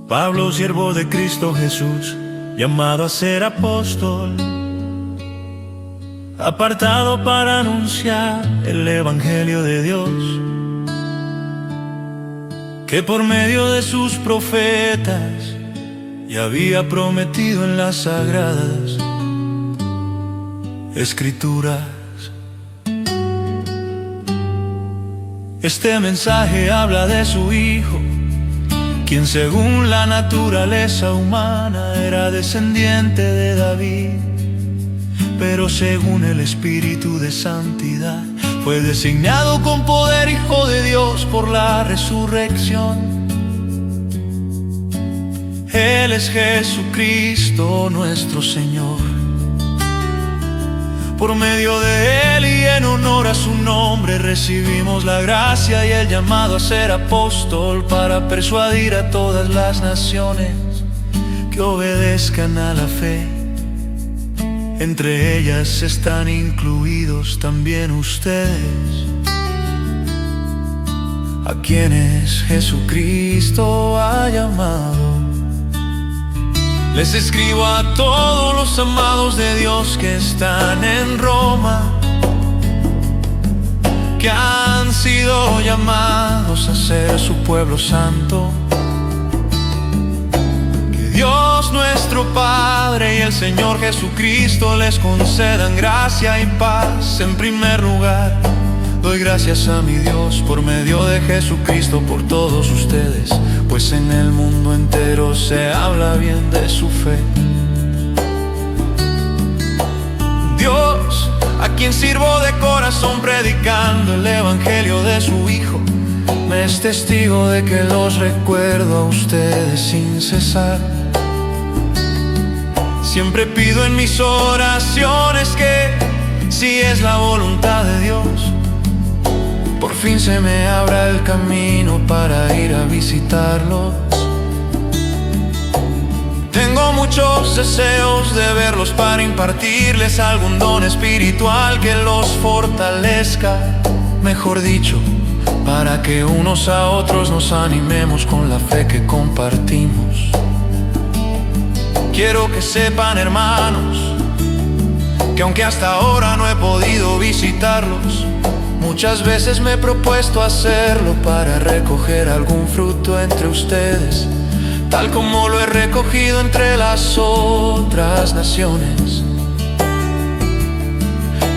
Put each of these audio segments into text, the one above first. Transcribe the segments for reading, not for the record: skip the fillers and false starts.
Pablo, siervo de Cristo Jesús, llamado a ser apóstol, apartado para anunciar el Evangelio de Dios, que por medio de sus profetas ya había prometido en las sagradas Escrituras. Este mensaje habla de su Hijo, quien según la naturaleza humana era descendiente de David, pero según el Espíritu de Santidad fue designado con poder Hijo de Dios por la resurrección. Él es Jesucristo nuestro Señor. Por medio de Él y en honor a su nombre recibimos la gracia y el llamado a ser apóstol para persuadir a todas las naciones que obedezcan a la fe. Entre ellas están incluidos también ustedes, a quienes Jesucristo ha llamado. Les escribo a todos los amados de Dios que están en Roma, que han sido llamados a ser su pueblo santo. Que Dios nuestro Padre y el Señor Jesucristo les concedan gracia y paz. En primer lugar, doy gracias a mi Dios por medio de Jesucristo por todos ustedes, pues en el mundo entero se habla bien de su fe. Dios, a quien sirvo de corazón predicando el Evangelio de su Hijo, me es testigo de que los recuerdo a ustedes sin cesar. Siempre pido en mis oraciones que, si es la voluntad de Dios, por fin se me abra el camino para ir a visitarlos. Tengo muchos deseos de verlos para impartirles algún don espiritual que los fortalezca. Mejor dicho, para que unos a otros nos animemos con la fe que compartimos. Quiero que sepan, hermanos, que aunque hasta ahora no he podido visitarlos, muchas veces me he propuesto hacerlo para recoger algún fruto entre ustedes, tal como lo he recogido entre las otras naciones.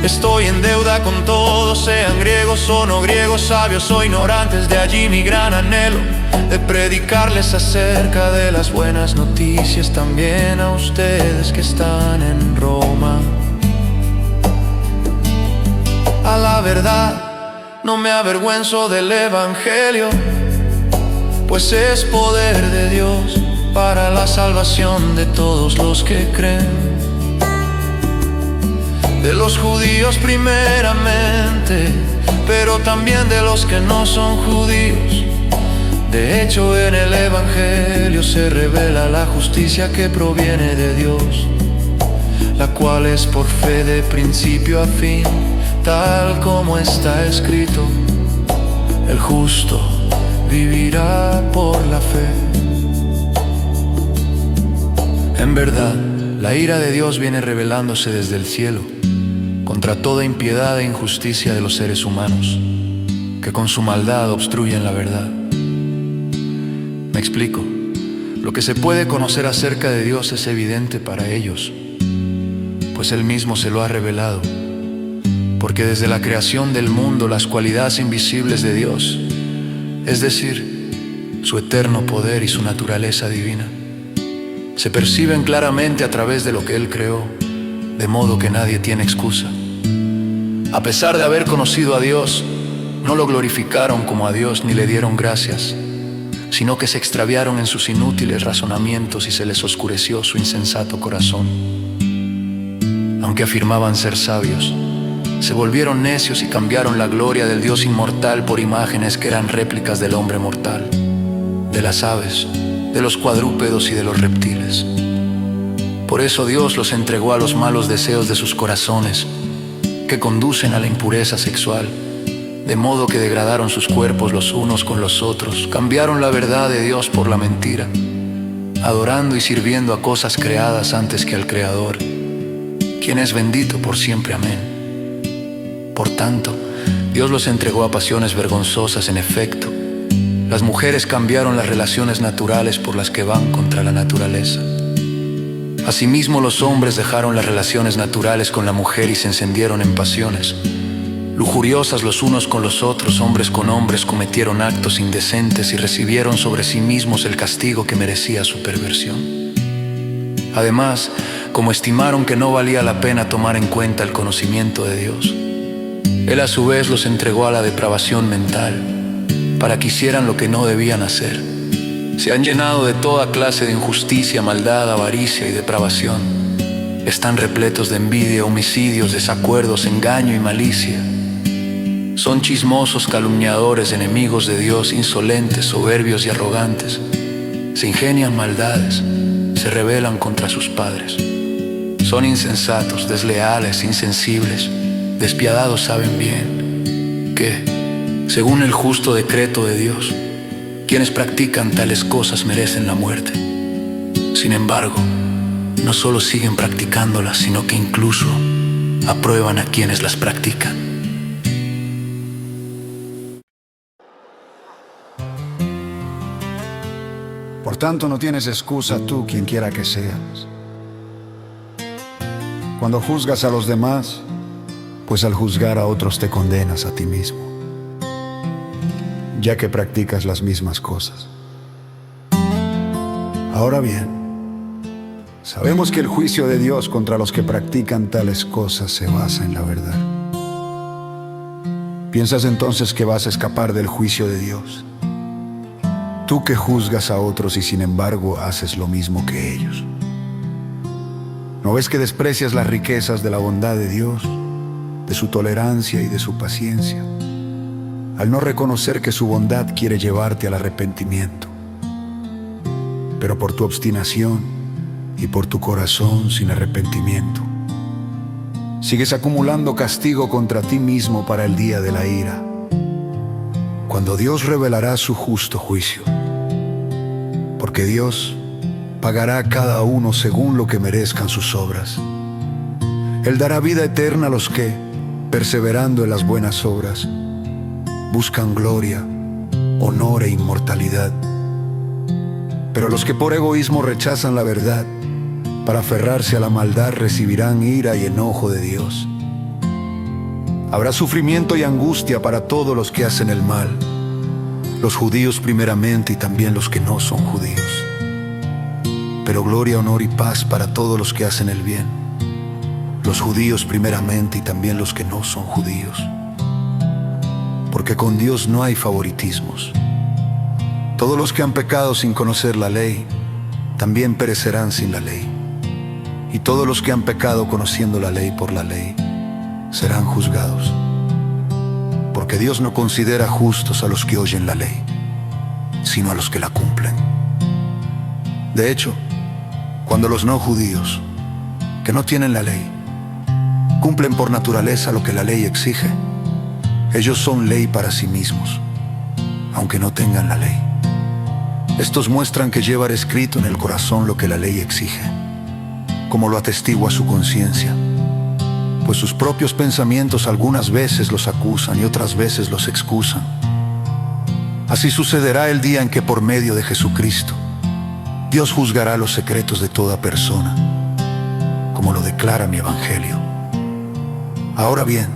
Estoy en deuda con todos, sean griegos o no griegos, sabios o ignorantes. De allí mi gran anhelo de predicarles acerca de las buenas noticias también a ustedes que están en Roma. A la verdad, no me avergüenzo del Evangelio, pues es poder de Dios para la salvación de todos los que creen. De los judíos primeramente, pero también de los que no son judíos. De hecho, en el Evangelio se revela la justicia que proviene de Dios, la cual es por fe de principio a fin, tal como está escrito: el justo vivirá por la fe. En verdad, la ira de Dios viene revelándose desde el cielo contra toda impiedad e injusticia de los seres humanos, que con su maldad obstruyen la verdad. Me explico. Lo que se puede conocer acerca de Dios es evidente para ellos, pues Él mismo se lo ha revelado. Porque desde la creación del mundo las cualidades invisibles de Dios, es decir, su eterno poder y su naturaleza divina, se perciben claramente a través de lo que Él creó, de modo que nadie tiene excusa. A pesar de haber conocido a Dios, no lo glorificaron como a Dios ni le dieron gracias, sino que se extraviaron en sus inútiles razonamientos y se les oscureció su insensato corazón. Aunque afirmaban ser sabios, se volvieron necios y cambiaron la gloria del Dios inmortal por imágenes que eran réplicas del hombre mortal, de las aves, de los cuadrúpedos y de los reptiles. Por eso Dios los entregó a los malos deseos de sus corazones, que conducen a la impureza sexual, de modo que degradaron sus cuerpos los unos con los otros, cambiaron la verdad de Dios por la mentira, adorando y sirviendo a cosas creadas antes que al Creador, quien es bendito por siempre. Amén. Por tanto, Dios los entregó a pasiones vergonzosas. En efecto, las mujeres cambiaron las relaciones naturales por las que van contra la naturaleza. Asimismo, los hombres dejaron las relaciones naturales con la mujer y se encendieron en pasiones lujuriosas los unos con los otros. Hombres con hombres cometieron actos indecentes y recibieron sobre sí mismos el castigo que merecía su perversión. Además, como estimaron que no valía la pena tomar en cuenta el conocimiento de Dios, Él a su vez los entregó a la depravación mental para que hicieran lo que no debían hacer. Se han llenado de toda clase de injusticia, maldad, avaricia y depravación. Están repletos de envidia, homicidios, desacuerdos, engaño y malicia. Son chismosos, calumniadores, enemigos de Dios, insolentes, soberbios y arrogantes. Se ingenian maldades, se rebelan contra sus padres. Son insensatos, desleales, insensibles, despiadados. Saben bien que, según el justo decreto de Dios, quienes practican tales cosas merecen la muerte. Sin embargo, no solo siguen practicándolas, sino que incluso aprueban a quienes las practican. Por tanto, no tienes excusa tú, quien quiera que seas, cuando juzgas a los demás, pues al juzgar a otros te condenas a ti mismo, ya que practicas las mismas cosas. Ahora bien, sabemos que el juicio de Dios contra los que practican tales cosas se basa en la verdad. ¿Piensas entonces que vas a escapar del juicio de Dios? Tú que juzgas a otros y sin embargo haces lo mismo que ellos. ¿No ves que desprecias las riquezas de la bondad de Dios, de su tolerancia y de su paciencia, al no reconocer que su bondad quiere llevarte al arrepentimiento? Pero por tu obstinación y por tu corazón sin arrepentimiento, sigues acumulando castigo contra ti mismo para el día de la ira, cuando Dios revelará su justo juicio. Porque Dios pagará a cada uno según lo que merezcan sus obras. Él dará vida eterna a los que, perseverando en las buenas obras, buscan gloria, honor e inmortalidad. Pero los que por egoísmo rechazan la verdad, para aferrarse a la maldad, recibirán ira y enojo de Dios. Habrá sufrimiento y angustia para todos los que hacen el mal, los judíos primeramente y también los que no son judíos. Pero gloria, honor y paz para todos los que hacen el bien, los judíos primeramente y también los que no son judíos. Porque con Dios no hay favoritismos. Todos los que han pecado sin conocer la ley, también perecerán sin la ley. Y todos los que han pecado conociendo la ley por la ley, serán juzgados. Porque Dios no considera justos a los que oyen la ley, sino a los que la cumplen. De hecho, cuando los no judíos, que no tienen la ley, cumplen por naturaleza lo que la ley exige, ellos son ley para sí mismos, aunque no tengan la ley. Estos muestran que llevan escrito en el corazón lo que la ley exige, como lo atestigua su conciencia, pues sus propios pensamientos algunas veces los acusan y otras veces los excusan. Así sucederá el día en que por medio de Jesucristo, Dios juzgará los secretos de toda persona, como lo declara mi Evangelio. Ahora bien,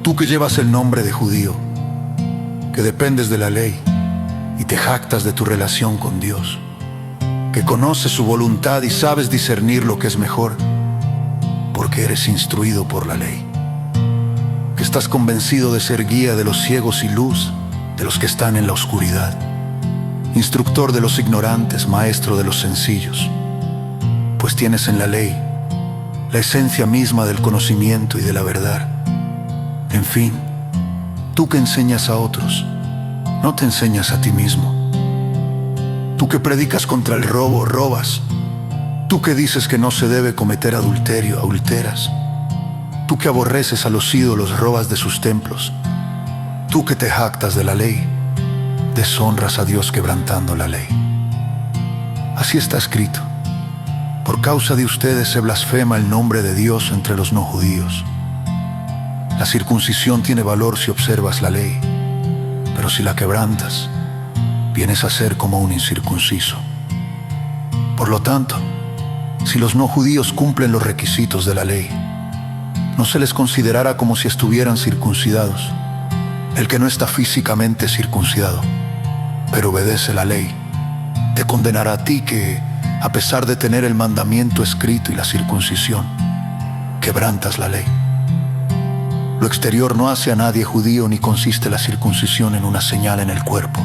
tú que llevas el nombre de judío, que dependes de la ley y te jactas de tu relación con Dios, que conoces su voluntad y sabes discernir lo que es mejor, porque eres instruido por la ley, que estás convencido de ser guía de los ciegos y luz de los que están en la oscuridad, instructor de los ignorantes, maestro de los sencillos, pues tienes en la ley la esencia misma del conocimiento y de la verdad. En fin, tú que enseñas a otros, no te enseñas a ti mismo. Tú que predicas contra el robo, robas. Tú que dices que no se debe cometer adulterio, adulteras. Tú que aborreces a los ídolos, robas de sus templos. Tú que te jactas de la ley, deshonras a Dios quebrantando la ley. Así está escrito: por causa de ustedes se blasfema el nombre de Dios entre los no judíos. La circuncisión tiene valor si observas la ley, pero si la quebrantas, vienes a ser como un incircunciso. Por lo tanto, si los no judíos cumplen los requisitos de la ley, no se les considerará como si estuvieran circuncidados. El que no está físicamente circuncidado, pero obedece la ley, te condenará a ti que, a pesar de tener el mandamiento escrito y la circuncisión, quebrantas la ley. Lo exterior no hace a nadie judío, ni consiste la circuncisión en una señal en el cuerpo.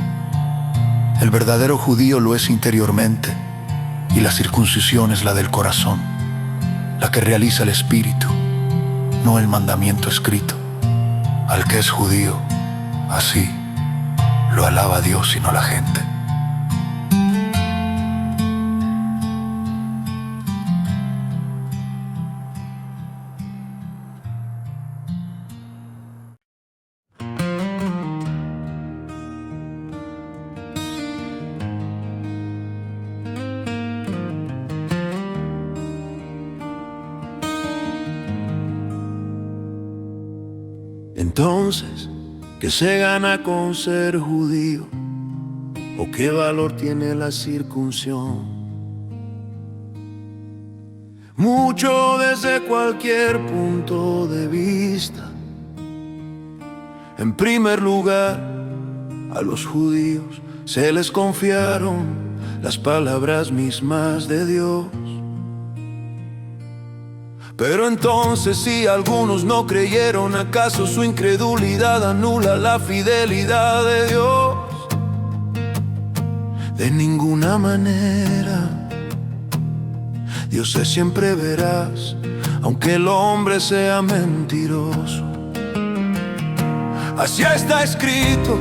El verdadero judío lo es interiormente, y la circuncisión es la del corazón, la que realiza el espíritu, no el mandamiento escrito. Al que es judío, así lo alaba Dios y no la gente. Entonces, ¿qué se gana con ser judío? ¿O qué valor tiene la circuncisión? Mucho desde cualquier punto de vista. En primer lugar, a los judíos se les confiaron las palabras mismas de Dios. Pero entonces, si algunos no creyeron, ¿acaso su incredulidad anula la fidelidad de Dios? De ninguna manera. Dios es siempre veraz, aunque el hombre sea mentiroso. Así está escrito,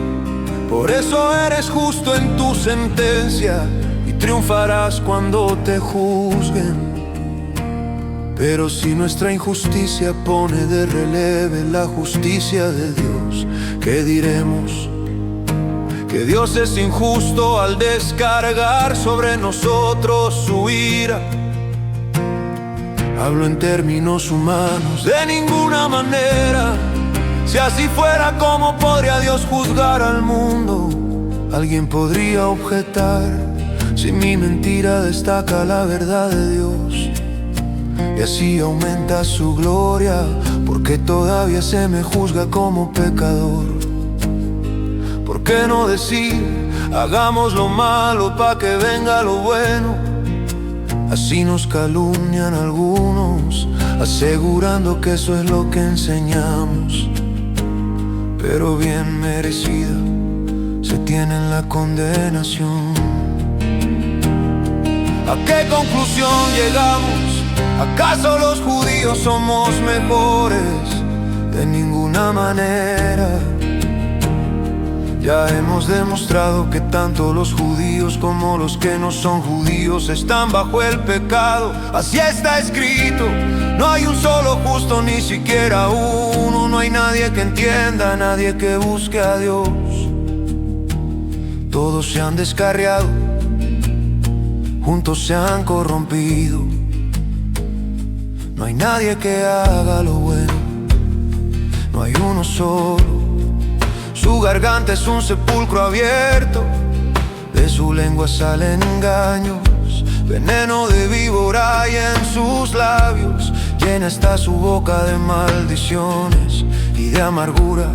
por eso eres justo en tu sentencia y triunfarás cuando te juzguen. Pero si nuestra injusticia pone de relieve la justicia de Dios, ¿qué diremos? Que Dios es injusto al descargar sobre nosotros su ira. Hablo en términos humanos, de ninguna manera. Si así fuera, ¿cómo podría Dios juzgar al mundo? Alguien podría objetar: si mi mentira destaca la verdad de Dios, y así aumenta su gloria, porque todavía se me juzga como pecador. ¿Por qué no decir: hagamos lo malo pa' que venga lo bueno? Así nos calumnian algunos, asegurando que eso es lo que enseñamos. Pero bien merecida se tiene en la condenación. ¿A qué conclusión llegamos? ¿Acaso los judíos somos mejores? De ninguna manera. Ya hemos demostrado que tanto los judíos como los que no son judíos están bajo el pecado. Así está escrito, no hay un solo justo, ni siquiera uno. No hay nadie que entienda, nadie que busque a Dios. Todos se han descarriado, juntos se han corrompido. No hay nadie que haga lo bueno, no hay uno solo. Su garganta es un sepulcro abierto, de su lengua salen engaños. Veneno de víbora hay en sus labios, llena está su boca de maldiciones y de amargura.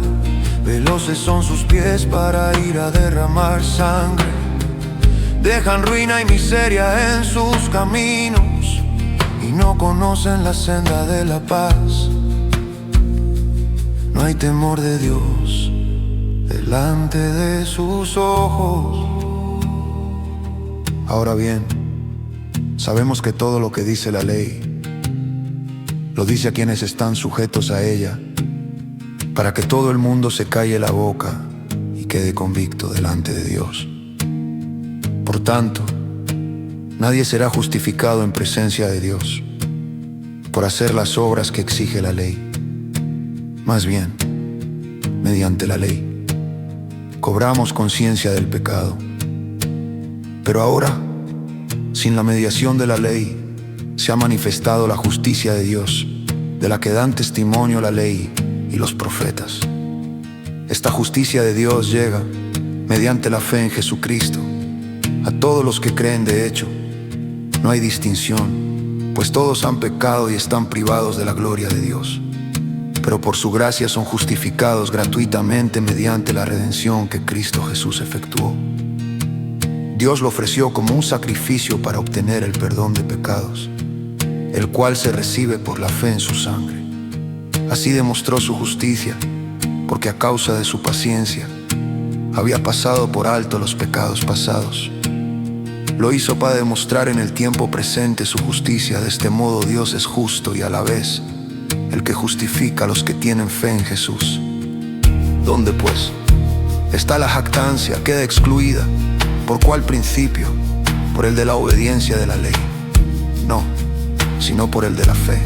Veloces son sus pies para ir a derramar sangre. Dejan ruina y miseria en sus caminos y no conocen la senda de la paz. No hay temor de Dios delante de sus ojos. Ahora bien, sabemos que todo lo que dice la ley lo dice a quienes están sujetos a ella, para que todo el mundo se calle la boca y quede convicto delante de Dios. Por tanto, nadie será justificado en presencia de Dios por hacer las obras que exige la ley. Más bien, mediante la ley cobramos conciencia del pecado. Pero ahora Sin la mediación de la ley, se ha manifestado la justicia de Dios, de la que dan testimonio la ley y los profetas. Esta justicia de Dios llega mediante la fe en Jesucristo a todos los que creen. De hecho, no hay distinción, pues todos han pecado y están privados de la gloria de Dios. Pero por su gracia son justificados gratuitamente mediante la redención que Cristo Jesús efectuó. Dios lo ofreció como un sacrificio para obtener el perdón de pecados, el cual se recibe por la fe en su sangre. Así demostró su justicia, porque a causa de su paciencia había pasado por alto los pecados pasados. Lo hizo para demostrar en el tiempo presente su justicia. De este modo Dios es justo y a la vez el que justifica a los que tienen fe en Jesús. ¿Dónde pues está la jactancia? Queda excluida. ¿Por cuál principio? ¿Por el de la obediencia de la ley? No, sino por el de la fe.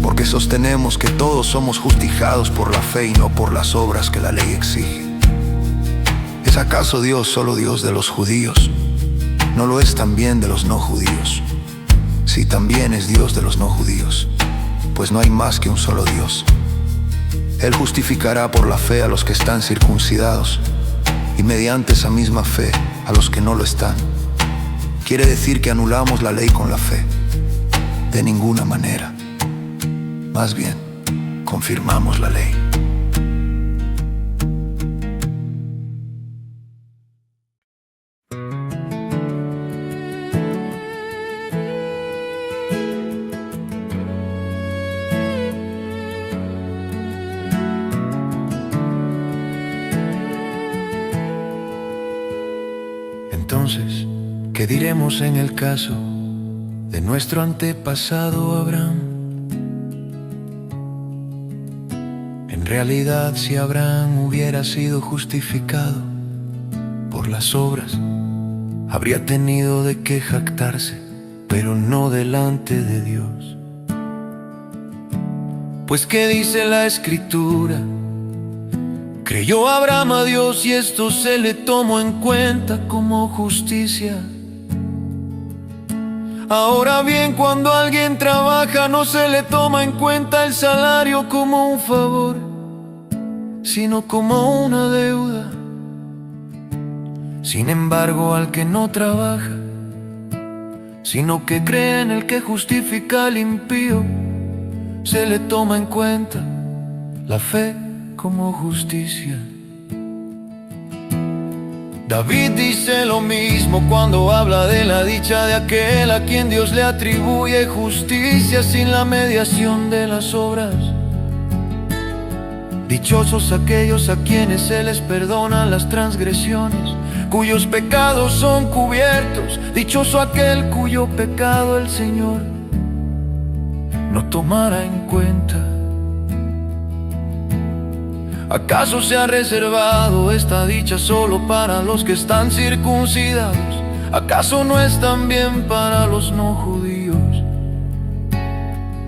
Porque sostenemos que todos somos justificados por la fe y no por las obras que la ley exige. ¿Es acaso Dios solo Dios de los judíos? ¿No lo es también de los no judíos? Sí, también es Dios de los no judíos, pues no hay más que un solo Dios. Él justificará por la fe a los que están circuncidados y mediante esa misma fe a los que no lo están. ¿Quiere decir que anulamos la ley con la fe? De ninguna manera. Más bien, confirmamos la ley. Entonces, ¿qué diremos en el caso de nuestro antepasado Abraham? En realidad, si Abraham hubiera sido justificado por las obras, habría tenido de qué jactarse, pero no delante de Dios. Pues ¿qué dice la Escritura? Creyó Abraham a Dios y esto se le tomó en cuenta como justicia. Ahora bien, cuando alguien trabaja no se le toma en cuenta el salario como un favor, sino como una deuda. Sin embargo, al que no trabaja, sino que cree en el que justifica al impío, se le toma en cuenta la fe como justicia. David dice lo mismo cuando habla de la dicha de aquel a quien Dios le atribuye justicia sin la mediación de las obras. Dichosos aquellos a quienes se les perdonan las transgresiones, cuyos pecados son cubiertos. Dichoso aquel cuyo pecado el Señor no tomará en cuenta. ¿Acaso se ha reservado esta dicha solo para los que están circuncidados? ¿Acaso no es también para los no judíos?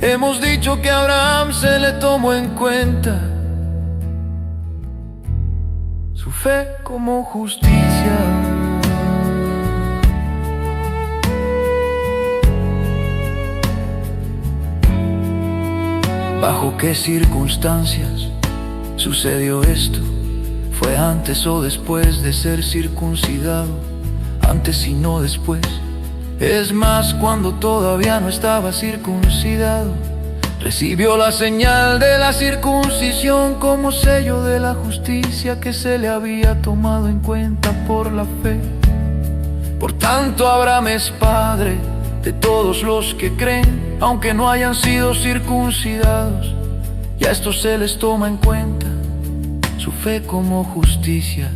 Hemos dicho que a Abraham se le tomó en cuenta su fe como justicia. ¿Bajo qué circunstancias sucedió esto? ¿Fue antes o después de ser circuncidado? Antes y no después. Es más, cuando todavía no estaba circuncidado, recibió la señal de la circuncisión como sello de la justicia que se le había tomado en cuenta por la fe. Por tanto, Abraham es padre de todos los que creen, aunque no hayan sido circuncidados, y a estos se les toma en cuenta su fe como justicia.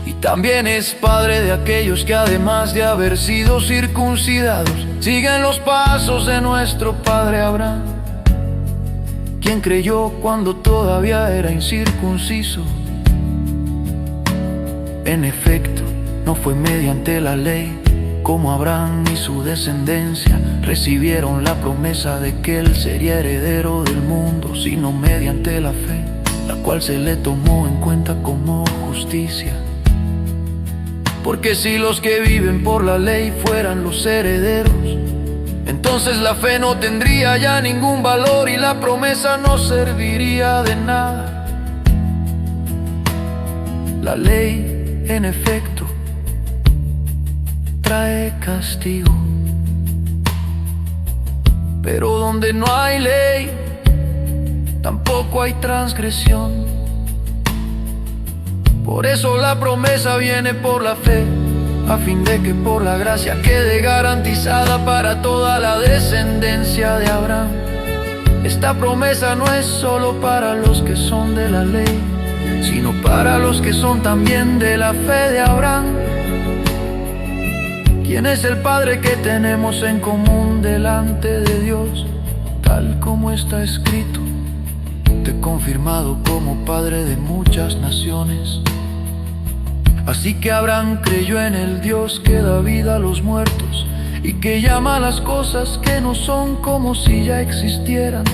Y también es padre de aquellos que además de haber sido circuncidados, siguen los pasos de nuestro padre Abraham, quien creyó cuando todavía era incircunciso. En efecto, no fue mediante la ley como Abraham y su descendencia recibieron la promesa de que él sería heredero del mundo, sino mediante la fe, la cual se le tomó en cuenta como justicia. Porque si los que viven por la ley fueran los herederos, entonces la fe no tendría ya ningún valor y la promesa no serviría de nada. La ley, en efecto, trae castigo, pero donde no hay ley, tampoco hay transgresión. Por eso la promesa viene por la fe, a fin de que por la gracia quede garantizada para toda la descendencia de Abraham. Esta promesa no es solo para los que son de la ley, sino para los que son también de la fe de Abraham. ¿Quién es el Padre que tenemos en común delante de Dios? Tal como está escrito: te he confirmado como Padre de muchas naciones. Así que Abraham creyó en el Dios que da vida a los muertos y que llama a las cosas que no son como si ya existieran.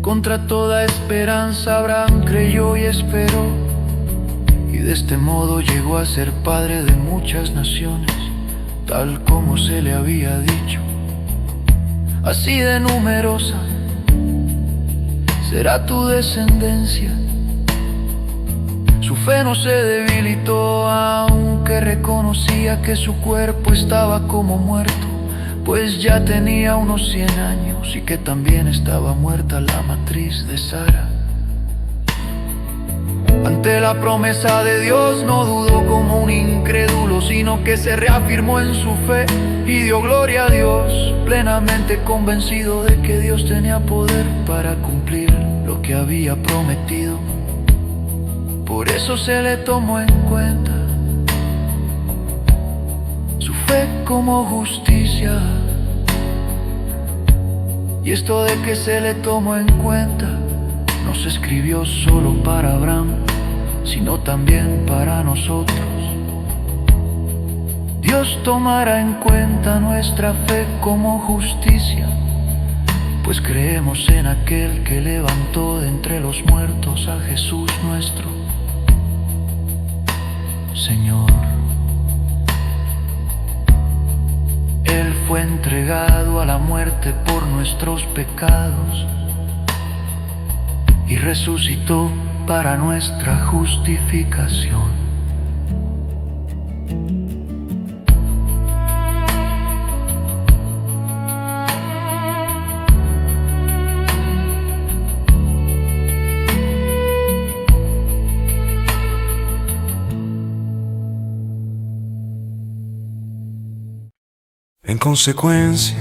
Contra toda esperanza Abraham creyó y esperó, y de este modo llegó a ser padre de muchas naciones, tal como se le había dicho. Así de numerosa será tu descendencia. Su fe no se debilitó, aunque reconocía que su cuerpo estaba como muerto, pues ya tenía unos 100 años y que también estaba muerta la matriz de Sara. Ante la promesa de Dios no dudó como un incrédulo, sino que se reafirmó en su fe y dio gloria a Dios, plenamente convencido de que Dios tenía poder para cumplir lo que había prometido. Por eso se le tomó en cuenta su fe como justicia. Y esto de que se le tomó en cuenta no se escribió solo para Abraham, sino también para nosotros. Dios tomará en cuenta nuestra fe como justicia, pues creemos en aquel que levantó de entre los muertos a Jesús nuestro Señor. Él fue entregado a la muerte por nuestros pecados y resucitó para nuestra justificación. En consecuencia,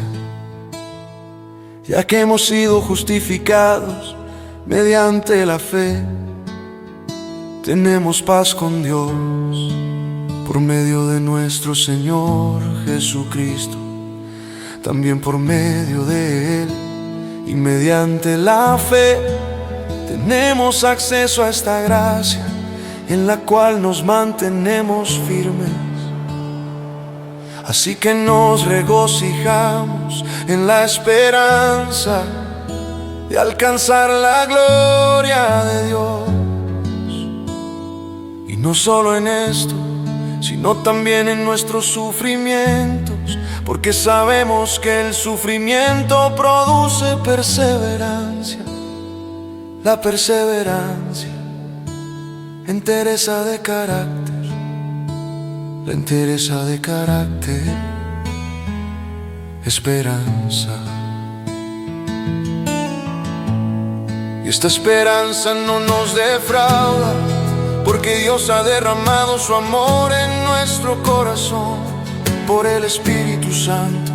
ya que hemos sido justificados mediante la fe, tenemos paz con Dios por medio de nuestro Señor Jesucristo. También por medio de Él y mediante la fe tenemos acceso a esta gracia en la cual nos mantenemos firmes. Así que nos regocijamos en la esperanza de alcanzar la gloria de Dios. Y no solo en esto, sino también en nuestros sufrimientos, porque sabemos que el sufrimiento produce perseverancia. La perseverancia, entereza de carácter. La entereza de carácter, esperanza. Y esta esperanza no nos defrauda, porque Dios ha derramado su amor en nuestro corazón por el Espíritu Santo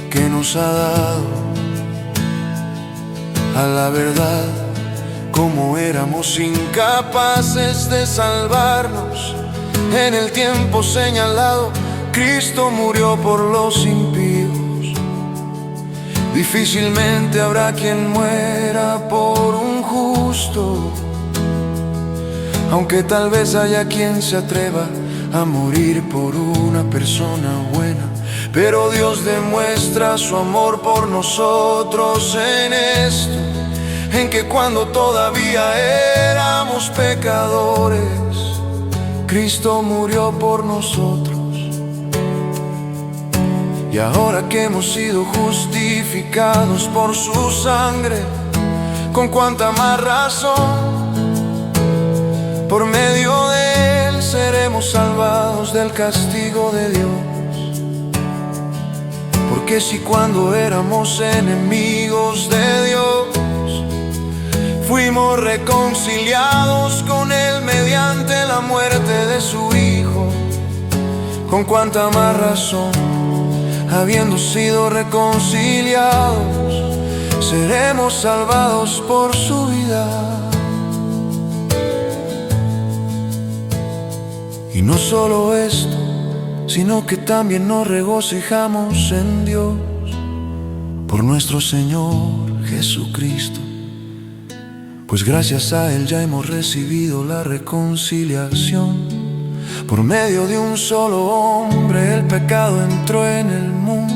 que nos ha dado. A la verdad, como éramos incapaces de salvarnos, en el tiempo señalado, Cristo murió por los impíos. Difícilmente habrá quien muera por un justo, aunque tal vez haya quien se atreva a morir por una persona buena. Pero Dios demuestra su amor por nosotros en esto, en que cuando todavía éramos pecadores, Cristo murió por nosotros. Y ahora que hemos sido justificados por su sangre, con cuánta más razón, por medio de él seremos salvados del castigo de Dios. Porque si cuando éramos enemigos de Dios, fuimos reconciliados con él mediante la muerte de su Hijo, con cuánta más razón, habiendo sido reconciliados, seremos salvados por su vida. Y no solo esto, sino que también nos regocijamos en Dios por nuestro Señor Jesucristo, pues gracias a él ya hemos recibido la reconciliación. Por medio de un solo hombre el pecado entró en el mundo,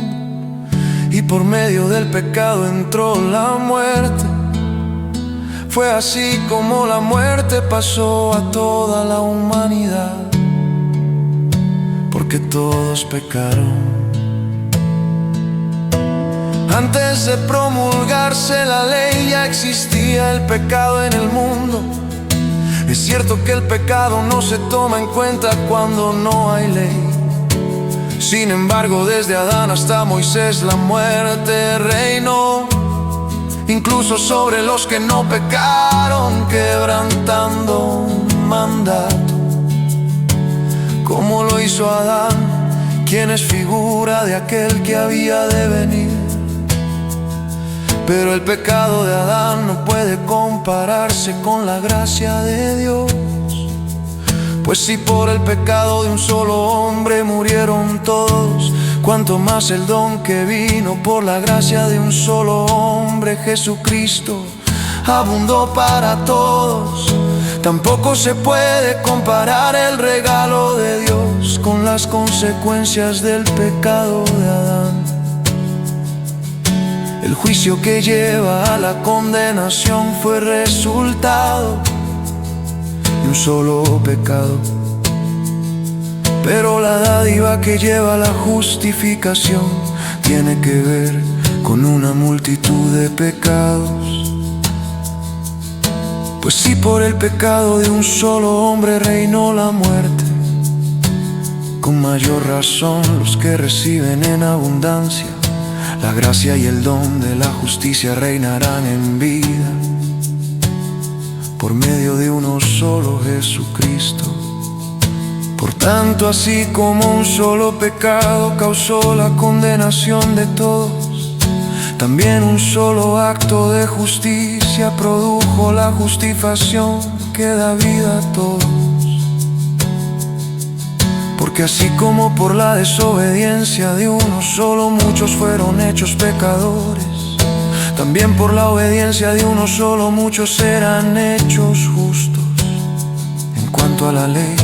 y por medio del pecado entró la muerte. Fue así como la muerte pasó a toda la humanidad, porque todos pecaron. Antes de promulgarse la ley ya existía el pecado en el mundo. Es cierto que el pecado no se toma en cuenta cuando no hay ley. Sin embargo, desde Adán hasta Moisés la muerte reinó, incluso sobre los que no pecaron, quebrantando un mandato, como lo hizo Adán, quien es figura de aquel que había de venir. Pero el pecado de Adán no puede compararse con la gracia de Dios, pues si por el pecado de un solo hombre murieron todos, cuanto más el don que vino por la gracia de un solo hombre, Jesucristo, abundó para todos. Tampoco se puede comparar el regalo de Dios con las consecuencias del pecado de Adán. El juicio que lleva a la condenación fue resultado de un solo pecado, pero la dádiva que lleva a la justificación tiene que ver con una multitud de pecados. Pues si por el pecado de un solo hombre reinó la muerte, con mayor razón los que reciben en abundancia la gracia y el don de la justicia reinarán en vida, por medio de uno solo, Jesucristo. Por tanto, así como un solo pecado causó la condenación de todos, también un solo acto de justicia produjo la justificación que da vida a todos. Porque así como por la desobediencia de uno solo muchos fueron hechos pecadores, también por la obediencia de uno solo muchos serán hechos justos. En cuanto a la ley,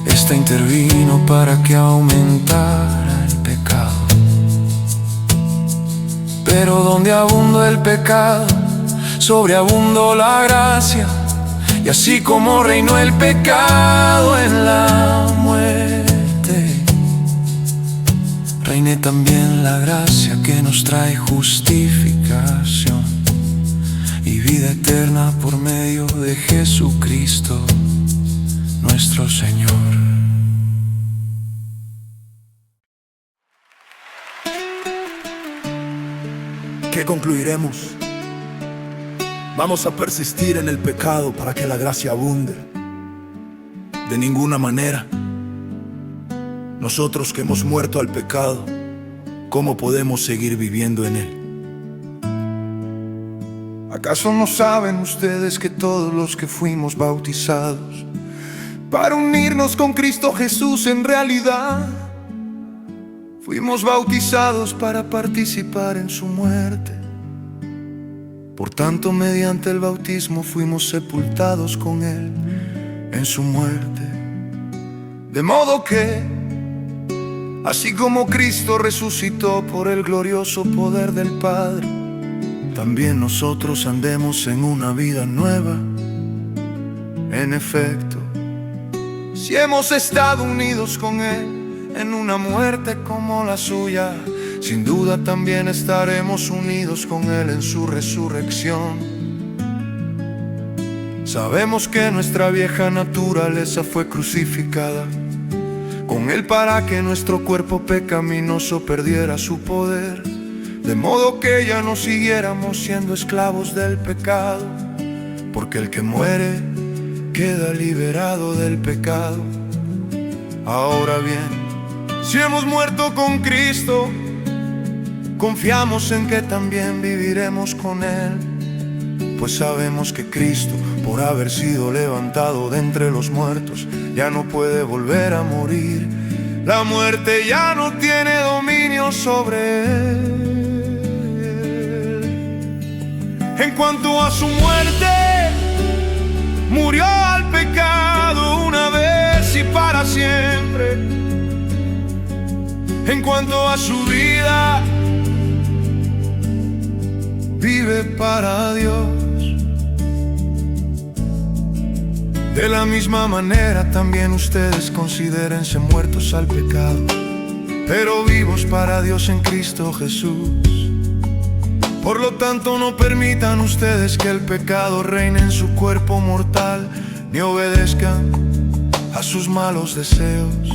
esta intervino para que aumentara el pecado. Pero donde abundó el pecado, sobreabundó la gracia. Y así como reinó el pecado en la muerte, reine también la gracia que nos trae justificación y vida eterna por medio de Jesucristo, nuestro Señor. ¿Qué concluiremos? ¿Vamos a persistir en el pecado para que la gracia abunde? De ninguna manera. Nosotros que hemos muerto al pecado, ¿cómo podemos seguir viviendo en él? ¿Acaso no saben ustedes que todos los que fuimos bautizados para unirnos con Cristo Jesús en realidad fuimos bautizados para participar en su muerte? Por tanto, mediante el bautismo fuimos sepultados con él en su muerte. De modo que, así como Cristo resucitó por el glorioso poder del Padre, también nosotros andemos en una vida nueva. En efecto, Si hemos estado unidos con Él en una muerte como la suya, sin duda también estaremos unidos con Él en su resurrección. Sabemos que nuestra vieja naturaleza fue crucificada con Él para que nuestro cuerpo pecaminoso perdiera su poder, de modo que ya no siguiéramos siendo esclavos del pecado, porque el que muere queda liberado del pecado. Ahora bien, si hemos muerto con Cristo, confiamos en que también viviremos con Él, pues sabemos que Cristo, por haber sido levantado de entre los muertos, ya no puede volver a morir. La muerte ya no tiene dominio sobre Él. En cuanto a su muerte, murió al pecado una vez y para siempre. En cuanto a su vida, vive para Dios. De la misma manera también ustedes considérense muertos al pecado, pero vivos para Dios en Cristo Jesús. Por lo tanto, no permitan ustedes que el pecado reine en su cuerpo mortal, ni obedezcan a sus malos deseos.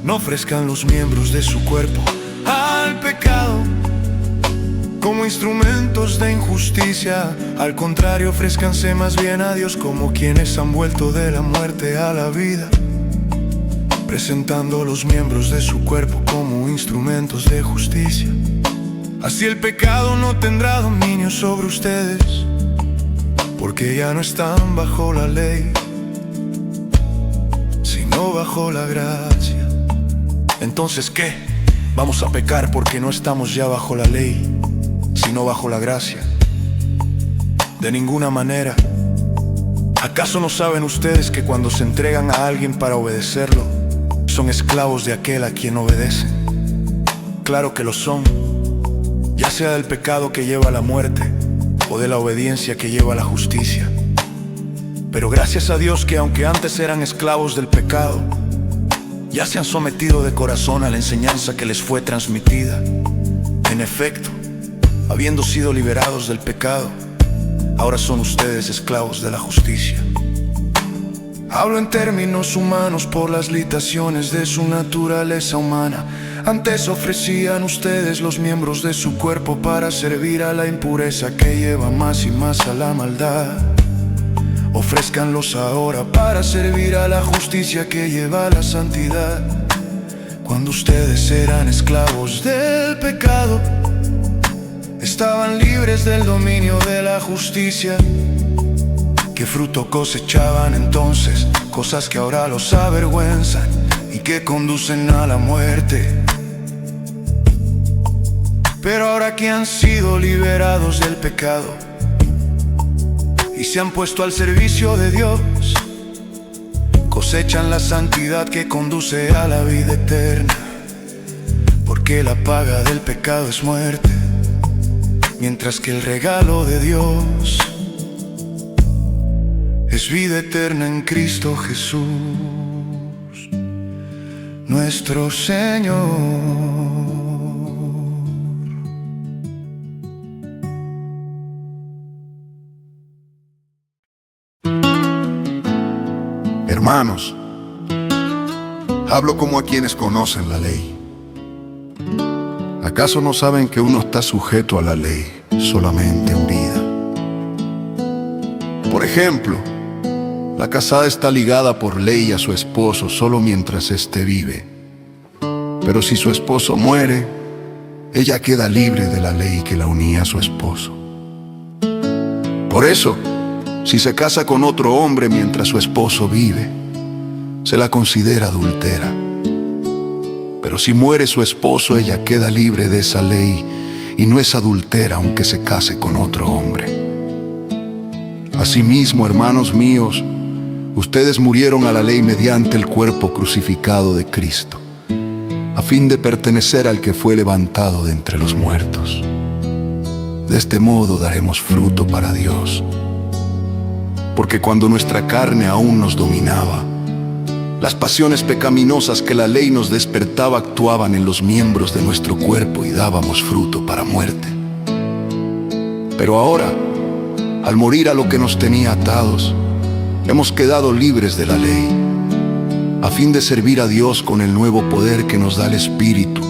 No ofrezcan los miembros de su cuerpo al pecado como instrumentos de injusticia. Al contrario, ofrézcanse más bien a Dios como quienes han vuelto de la muerte a la vida, presentando los miembros de su cuerpo como instrumentos de justicia. Así el pecado no tendrá dominio sobre ustedes, porque ya no están bajo la ley, sino bajo la gracia. Entonces, ¿qué? ¿Vamos a pecar porque no estamos ya bajo la ley, sino bajo la gracia? De ninguna manera. ¿Acaso no saben ustedes que cuando se entregan a alguien para obedecerlo, son esclavos de aquel a quien obedecen? Claro que lo son, ya sea del pecado que lleva a la muerte o de la obediencia que lleva a la justicia. Pero gracias a Dios que aunque antes eran esclavos del pecado, ya se han sometido de corazón a la enseñanza que les fue transmitida. En efecto, habiendo sido liberados del pecado, ahora son ustedes esclavos de la justicia. Hablo en términos humanos por las limitaciones de su naturaleza humana. Antes ofrecían ustedes los miembros de su cuerpo para servir a la impureza que lleva más y más a la maldad. Ofrézcanlos ahora para servir a la justicia que lleva a la santidad. Cuando ustedes eran esclavos del pecado, estaban libres del dominio de la justicia. ¿Qué fruto cosechaban entonces? Cosas que ahora los avergüenzan y que conducen a la muerte. Pero ahora que han sido liberados del pecado y se han puesto al servicio de Dios, cosechan la santidad que conduce a la vida eterna. Porque la paga del pecado es muerte, mientras que el regalo de Dios es vida eterna en Cristo Jesús, nuestro Señor. Hermanos, hablo como a quienes conocen la ley. ¿Acaso no saben que uno está sujeto a la ley solamente en vida? Por ejemplo, la casada está ligada por ley a su esposo solo mientras éste vive. Pero si su esposo muere, ella queda libre de la ley que la unía a su esposo. Por eso, si se casa con otro hombre mientras su esposo vive, se la considera adúltera. Pero si muere su esposo, ella queda libre de esa ley y no es adúltera aunque se case con otro hombre. Asimismo, hermanos míos, ustedes murieron a la ley mediante el cuerpo crucificado de Cristo, a fin de pertenecer al que fue levantado de entre los muertos. De este modo daremos fruto para Dios. Porque cuando nuestra carne aún nos dominaba, Las pasiones pecaminosas que la ley nos despertaba actuaban en los miembros de nuestro cuerpo y dábamos fruto para muerte. Pero ahora, al morir a lo que nos tenía atados, hemos quedado libres de la ley, a fin de servir a Dios con el nuevo poder que nos da el Espíritu,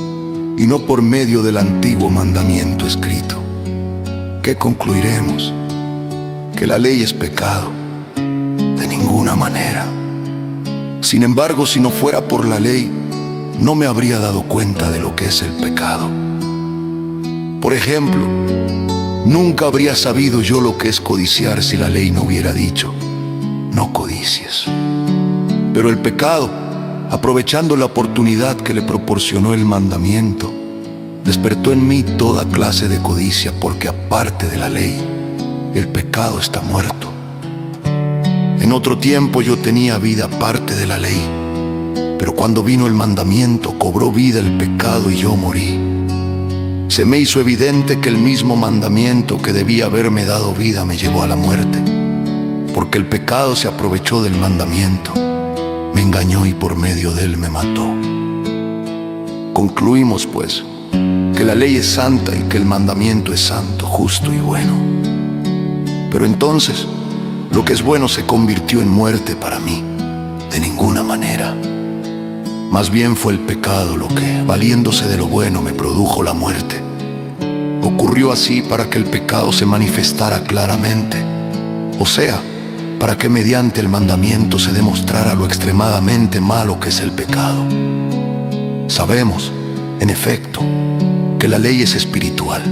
y no por medio del antiguo mandamiento escrito. ¿Qué concluiremos? Que la ley es pecado. De ninguna manera. Sin embargo, si no fuera por la ley, no me habría dado cuenta de lo que es el pecado. Por ejemplo, nunca habría sabido yo lo que es codiciar si la ley no hubiera dicho: no codicies. Pero el pecado, aprovechando la oportunidad que le proporcionó el mandamiento, despertó en mí toda clase de codicia, porque aparte de la ley, el pecado está muerto. En otro tiempo yo tenía vida aparte de la ley, pero cuando vino el mandamiento cobró vida el pecado y yo morí. Se me hizo evidente que el mismo mandamiento que debía haberme dado vida me llevó a la muerte, porque el pecado se aprovechó del mandamiento, me engañó y por medio de él me mató. Concluimos pues que la ley es santa y que el mandamiento es santo, justo y bueno. Pero entonces, lo que es bueno se convirtió en muerte para mí. De ninguna manera. Más bien fue el pecado lo que, valiéndose de lo bueno, me produjo la muerte. Ocurrió así para que el pecado se manifestara claramente, o sea, para que mediante el mandamiento se demostrara lo extremadamente malo que es el pecado. Sabemos, en efecto, que la ley es espiritual,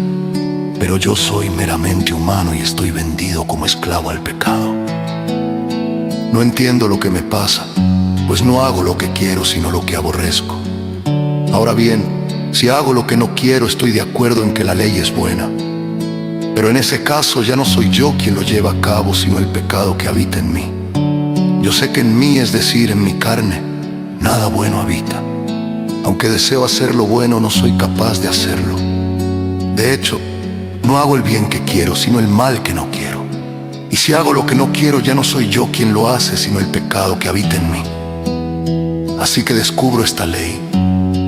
pero yo soy meramente humano y estoy vendido como esclavo al pecado. No entiendo lo que me pasa, pues no hago lo que quiero sino lo que aborrezco. Ahora bien, si hago lo que no quiero, estoy de acuerdo en que la ley es buena. Pero en ese caso ya no soy yo quien lo lleva a cabo, sino el pecado que habita en mí. Yo sé que en mí, es decir, en mi carne, nada bueno habita. Aunque deseo hacer lo bueno, no soy capaz de hacerlo. De hecho, no hago el bien que quiero, sino el mal que no quiero. Y si hago lo que no quiero, ya no soy yo quien lo hace, sino el pecado que habita en mí. Así que descubro esta ley,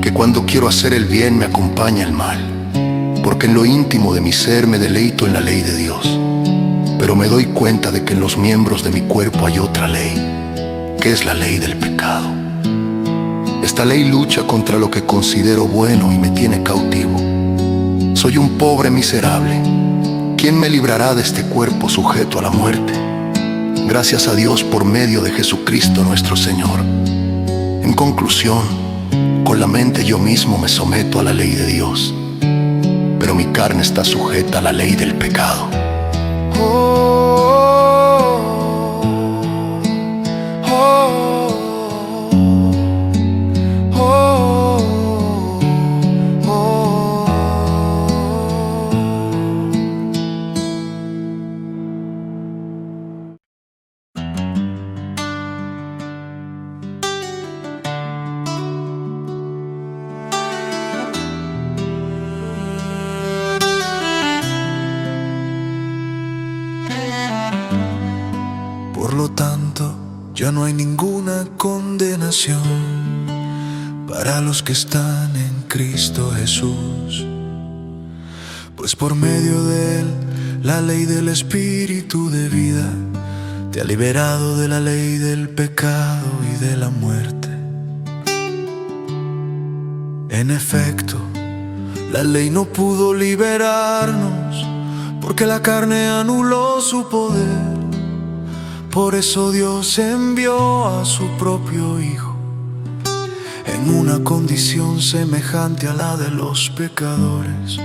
que cuando quiero hacer el bien me acompaña el mal, porque en lo íntimo de mi ser me deleito en la ley de Dios. Pero me doy cuenta de que en los miembros de mi cuerpo hay otra ley, que es la ley del pecado. Esta ley lucha contra lo que considero bueno y me tiene cautivo. Soy un pobre miserable. ¿Quién me librará de este cuerpo sujeto a la muerte? Gracias a Dios por medio de Jesucristo nuestro Señor. En conclusión, con la mente yo mismo me someto a la ley de Dios, pero mi carne está sujeta a la ley del pecado. Por lo tanto, ya no hay ninguna condenación para los que están en Cristo Jesús. Pues por medio de Él, la ley del Espíritu de vida te ha liberado de la ley del pecado y de la muerte. En efecto, la ley no pudo liberarnos, porque la carne anuló su poder. Por eso Dios envió a su propio Hijo en una condición semejante a la de los pecadores,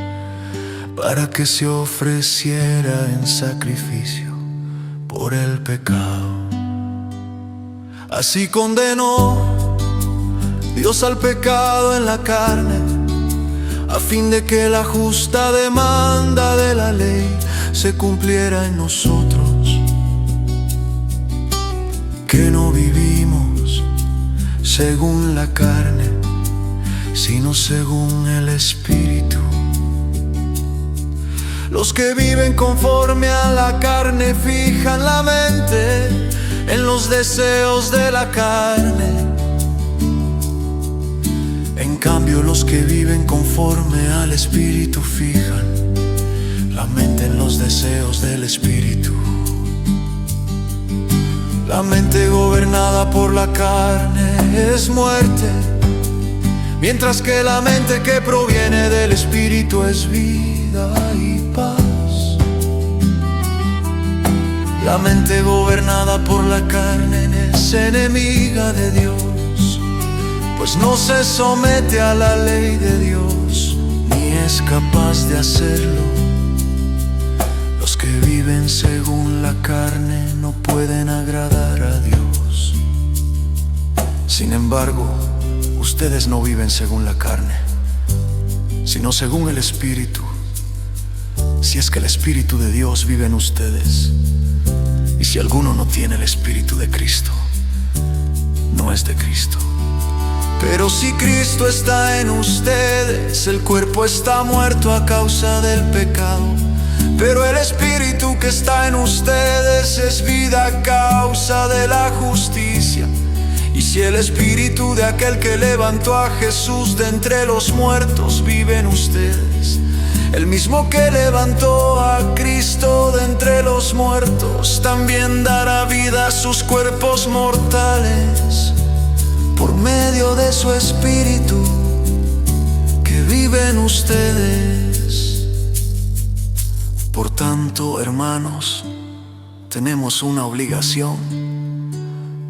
para que se ofreciera en sacrificio por el pecado. Así condenó Dios al pecado en la carne, a fin de que la justa demanda de la ley se cumpliera en nosotros, que no vivimos según la carne, sino según el Espíritu. Los que viven conforme a la carne fijan la mente en lo los deseos de la carne. En cambio, los que viven conforme al Espíritu fijan la mente en los deseos del Espíritu. La mente gobernada por la carne es muerte, mientras que la mente que proviene del Espíritu es vida y paz. La mente gobernada por la carne es enemiga de Dios, pues no se somete a la ley de Dios, ni es capaz de hacerlo. Los que viven según la carne no pueden agradar a Dios. Sin embargo, ustedes no viven según la carne, sino según el Espíritu, si es que el Espíritu de Dios vive en ustedes. Y si alguno no tiene el Espíritu de Cristo, no es de Cristo. Pero si Cristo está en ustedes, el cuerpo está muerto a causa del pecado, pero el Espíritu que está en ustedes es vida a causa de la justicia. Y si el Espíritu de aquel que levantó a Jesús de entre los muertos vive en ustedes, el mismo que levantó a Cristo de entre los muertos también dará vida a sus cuerpos mortales por medio de su Espíritu que vive en ustedes. Por tanto, hermanos, tenemos una obligación,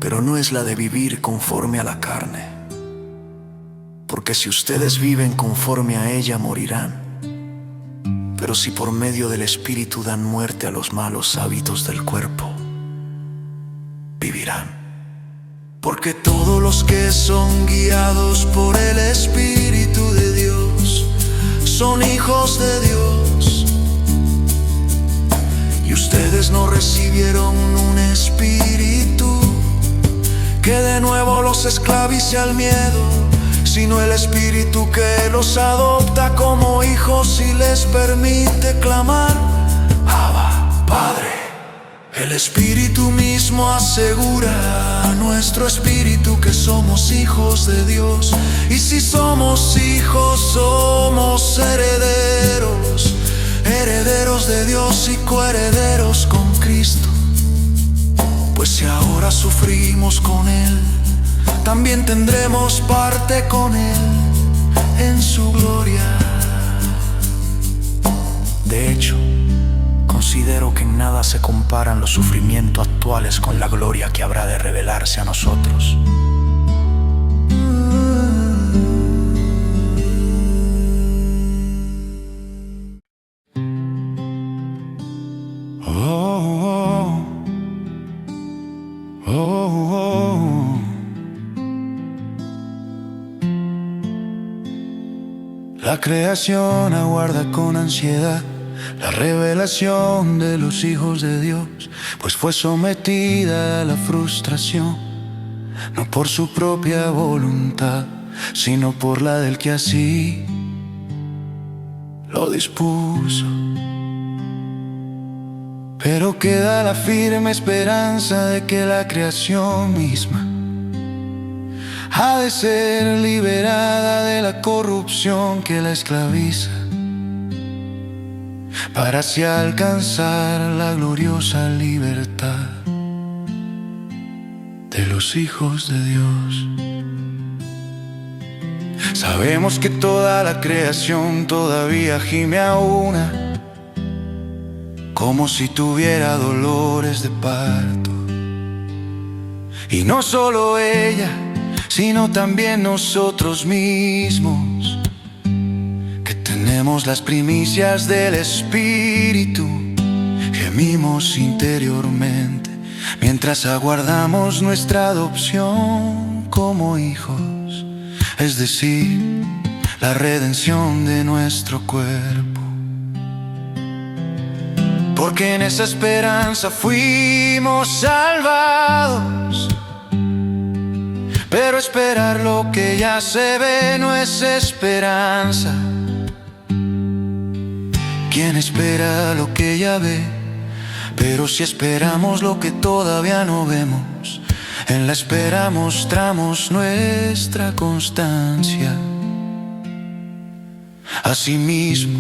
pero no es la de vivir conforme a la carne, porque si ustedes viven conforme a ella morirán. Pero si por medio del Espíritu dan muerte a los malos hábitos del cuerpo, vivirán. Porque todos los que son guiados por el Espíritu de Dios son hijos de Dios. Y ustedes no recibieron un espíritu que de nuevo los esclavice al miedo, sino el Espíritu que los adopta como hijos y les permite clamar: Abba, Padre. El Espíritu mismo asegura a nuestro espíritu que somos hijos de Dios. Y si somos hijos, somos herederos, herederos de Dios y coherederos con Cristo. Pues si ahora sufrimos con Él, también tendremos parte con Él en su gloria. De hecho, considero que en nada se comparan los sufrimientos actuales con la gloria que habrá de revelarse a nosotros. La creación aguarda con ansiedad la revelación de los hijos de Dios, pues fue sometida a la frustración, no por su propia voluntad, sino por la del que así lo dispuso. Pero queda la firme esperanza de que la creación misma ha de ser liberada de la corrupción que la esclaviza, para así alcanzar la gloriosa libertad de los hijos de Dios. Sabemos que toda la creación todavía gime a una, como si tuviera dolores de parto. Y no solo ella, sino también nosotros mismos, que tenemos las primicias del Espíritu, gemimos interiormente mientras aguardamos nuestra adopción como hijos, es decir, la redención de nuestro cuerpo. Porque en esa esperanza fuimos salvados. Pero esperar lo que ya se ve no es esperanza. Quien espera lo que ya ve Pero si esperamos lo que todavía no vemos, en la espera mostramos nuestra constancia. Asimismo,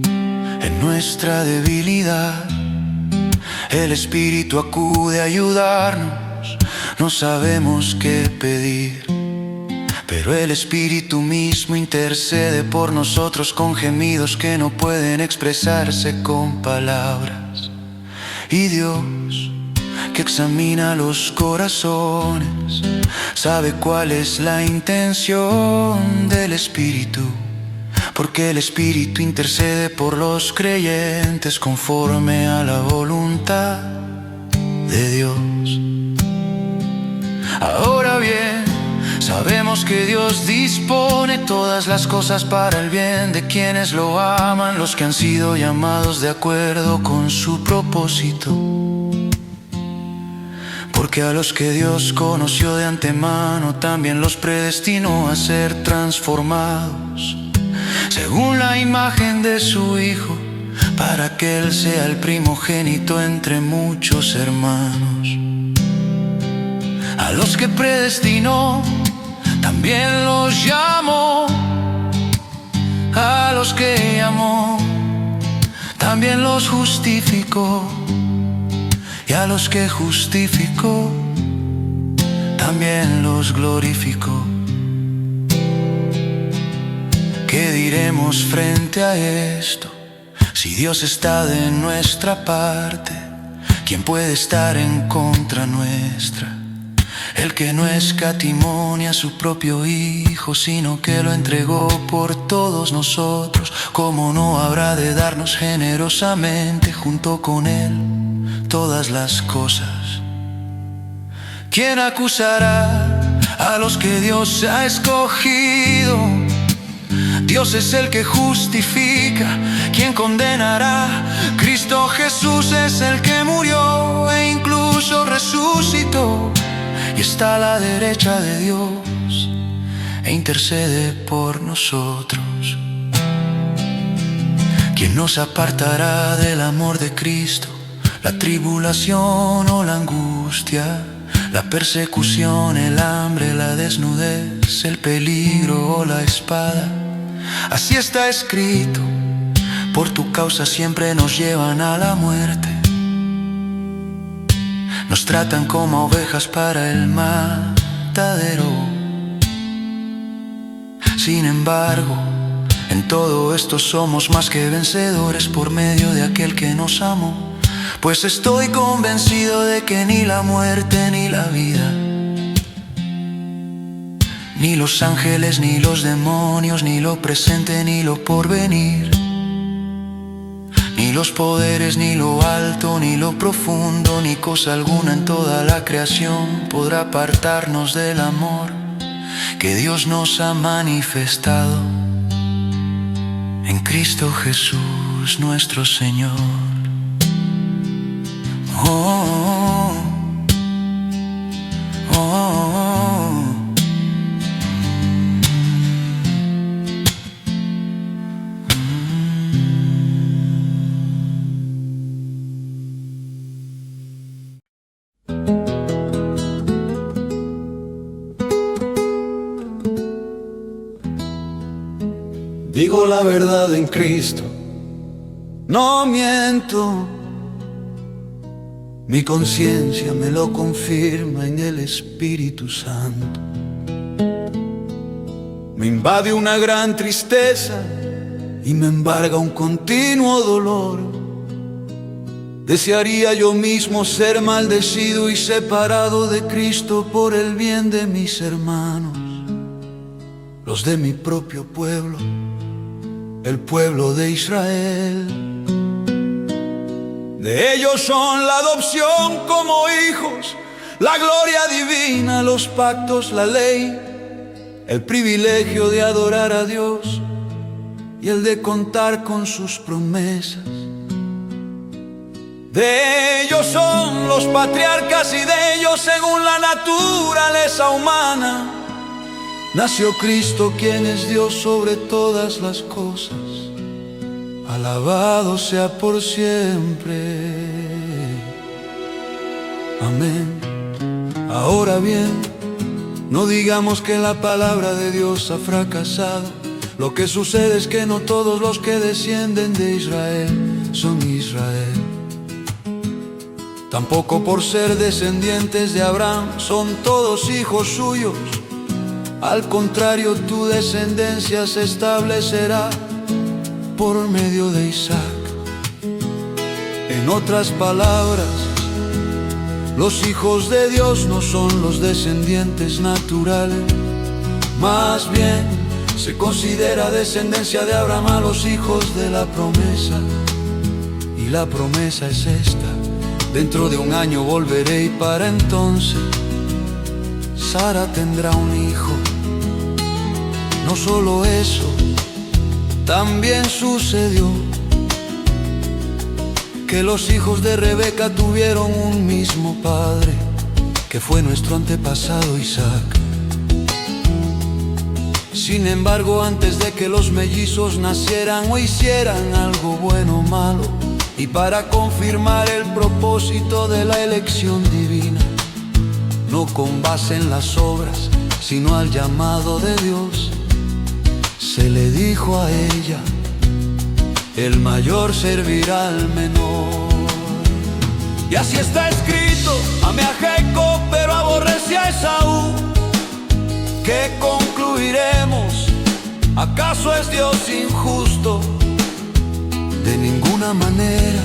en nuestra debilidad, el Espíritu acude a ayudarnos. No sabemos qué pedir, pero el Espíritu mismo intercede por nosotros con gemidos que no pueden expresarse con palabras. Y Dios, que examina los corazones, sabe cuál es la intención del Espíritu, porque el Espíritu intercede por los creyentes conforme a la voluntad de Dios. Ahora bien, sabemos que Dios dispone todas las cosas para el bien de quienes lo aman, los que han sido llamados de acuerdo con su propósito. Porque a los que Dios conoció de antemano, también los predestinó a ser transformados según la imagen de su Hijo, para que Él sea el primogénito entre muchos hermanos. A los que predestinó, también los llamó. A los que llamó, también los justificó. Y a los que justificó, también los glorificó. ¿Qué diremos frente a esto? Si Dios está de nuestra parte, ¿quién puede estar en contra nuestra? El que no escatimó ni a su propio Hijo, sino que lo entregó por todos nosotros, ¿cómo no habrá de darnos generosamente junto con Él todas las cosas? ¿Quién acusará a los que Dios ha escogido? Dios es el que justifica. ¿Quién condenará? Cristo Jesús es el que murió e incluso resucitó, y está a la derecha de Dios e intercede por nosotros. ¿Quién nos apartará del amor de Cristo? La tribulación o la angustia, la persecución, el hambre, la desnudez, el peligro o la espada. Así está escrito: por tu causa siempre nos llevan a la muerte. Nos tratan como ovejas para el matadero. Sin embargo, en todo esto somos más que vencedores por medio de aquel que nos amó. Pues estoy convencido de que ni la muerte ni la vida, ni los ángeles ni los demonios, ni lo presente ni lo porvenir, ni los poderes, ni lo alto, ni lo profundo, ni cosa alguna en toda la creación podrá apartarnos del amor que Dios nos ha manifestado en Cristo Jesús nuestro Señor. Oh, oh, oh. Digo la verdad en Cristo, no miento. Mi conciencia me lo confirma en el Espíritu Santo. Me invade una gran tristeza y me embarga un continuo dolor. Desearía yo mismo ser maldecido y separado de Cristo por el bien de mis hermanos, los de mi propio pueblo, el pueblo de Israel. De ellos son la adopción como hijos, la gloria divina, los pactos, la ley, el privilegio de adorar a Dios y el de contar con sus promesas. De ellos son los patriarcas y de ellos, según la naturaleza humana, nació Cristo, quien es Dios sobre todas las cosas. Alabado sea por siempre. Amén. Ahora bien, no digamos que la palabra de Dios ha fracasado. Lo que sucede es que no todos los que descienden de Israel son Israel. Tampoco por ser descendientes de Abraham son todos hijos suyos. Al contrario, tu descendencia se establecerá por medio de Isaac. En otras palabras, los hijos de Dios no son los descendientes naturales. Más bien, se considera descendencia de Abraham a los hijos de la promesa. Y la promesa es esta: dentro de un año volveré y para entonces Sara tendrá un hijo. No solo eso, también sucedió que los hijos de Rebeca tuvieron un mismo padre, que fue nuestro antepasado Isaac. Sin embargo, antes de que los mellizos nacieran o hicieran algo bueno o malo, y para confirmar el propósito de la elección divina, no con base en las obras, sino al llamado de Dios, se le dijo a ella: el mayor servirá al menor. Y así está escrito: amé a Jacob, pero aborrecí a Esaú. ¿Qué concluiremos? ¿Acaso es Dios injusto? De ninguna manera.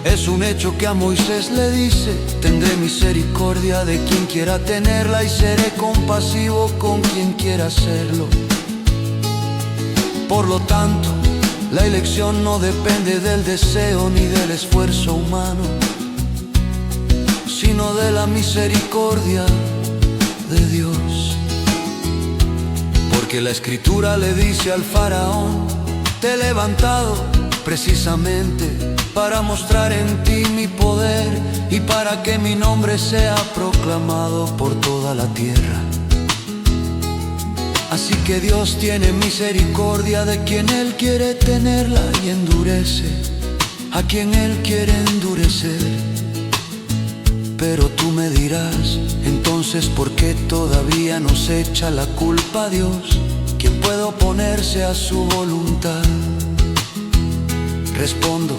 Es un hecho que a Moisés le dice: tendré misericordia de quien quiera tenerla y seré compasivo con quien quiera serlo. Por lo tanto, la elección no depende del deseo ni del esfuerzo humano, sino de la misericordia de Dios. Porque la Escritura le dice al faraón: te he levantado precisamente para mostrar en ti mi poder y para que mi nombre sea proclamado por toda la tierra. Así que Dios tiene misericordia de quien Él quiere tenerla y endurece a quien Él quiere endurecer. Pero tú me dirás: entonces, ¿por qué todavía nos echa la culpa a Dios? ¿Quién puede oponerse a su voluntad? Respondo: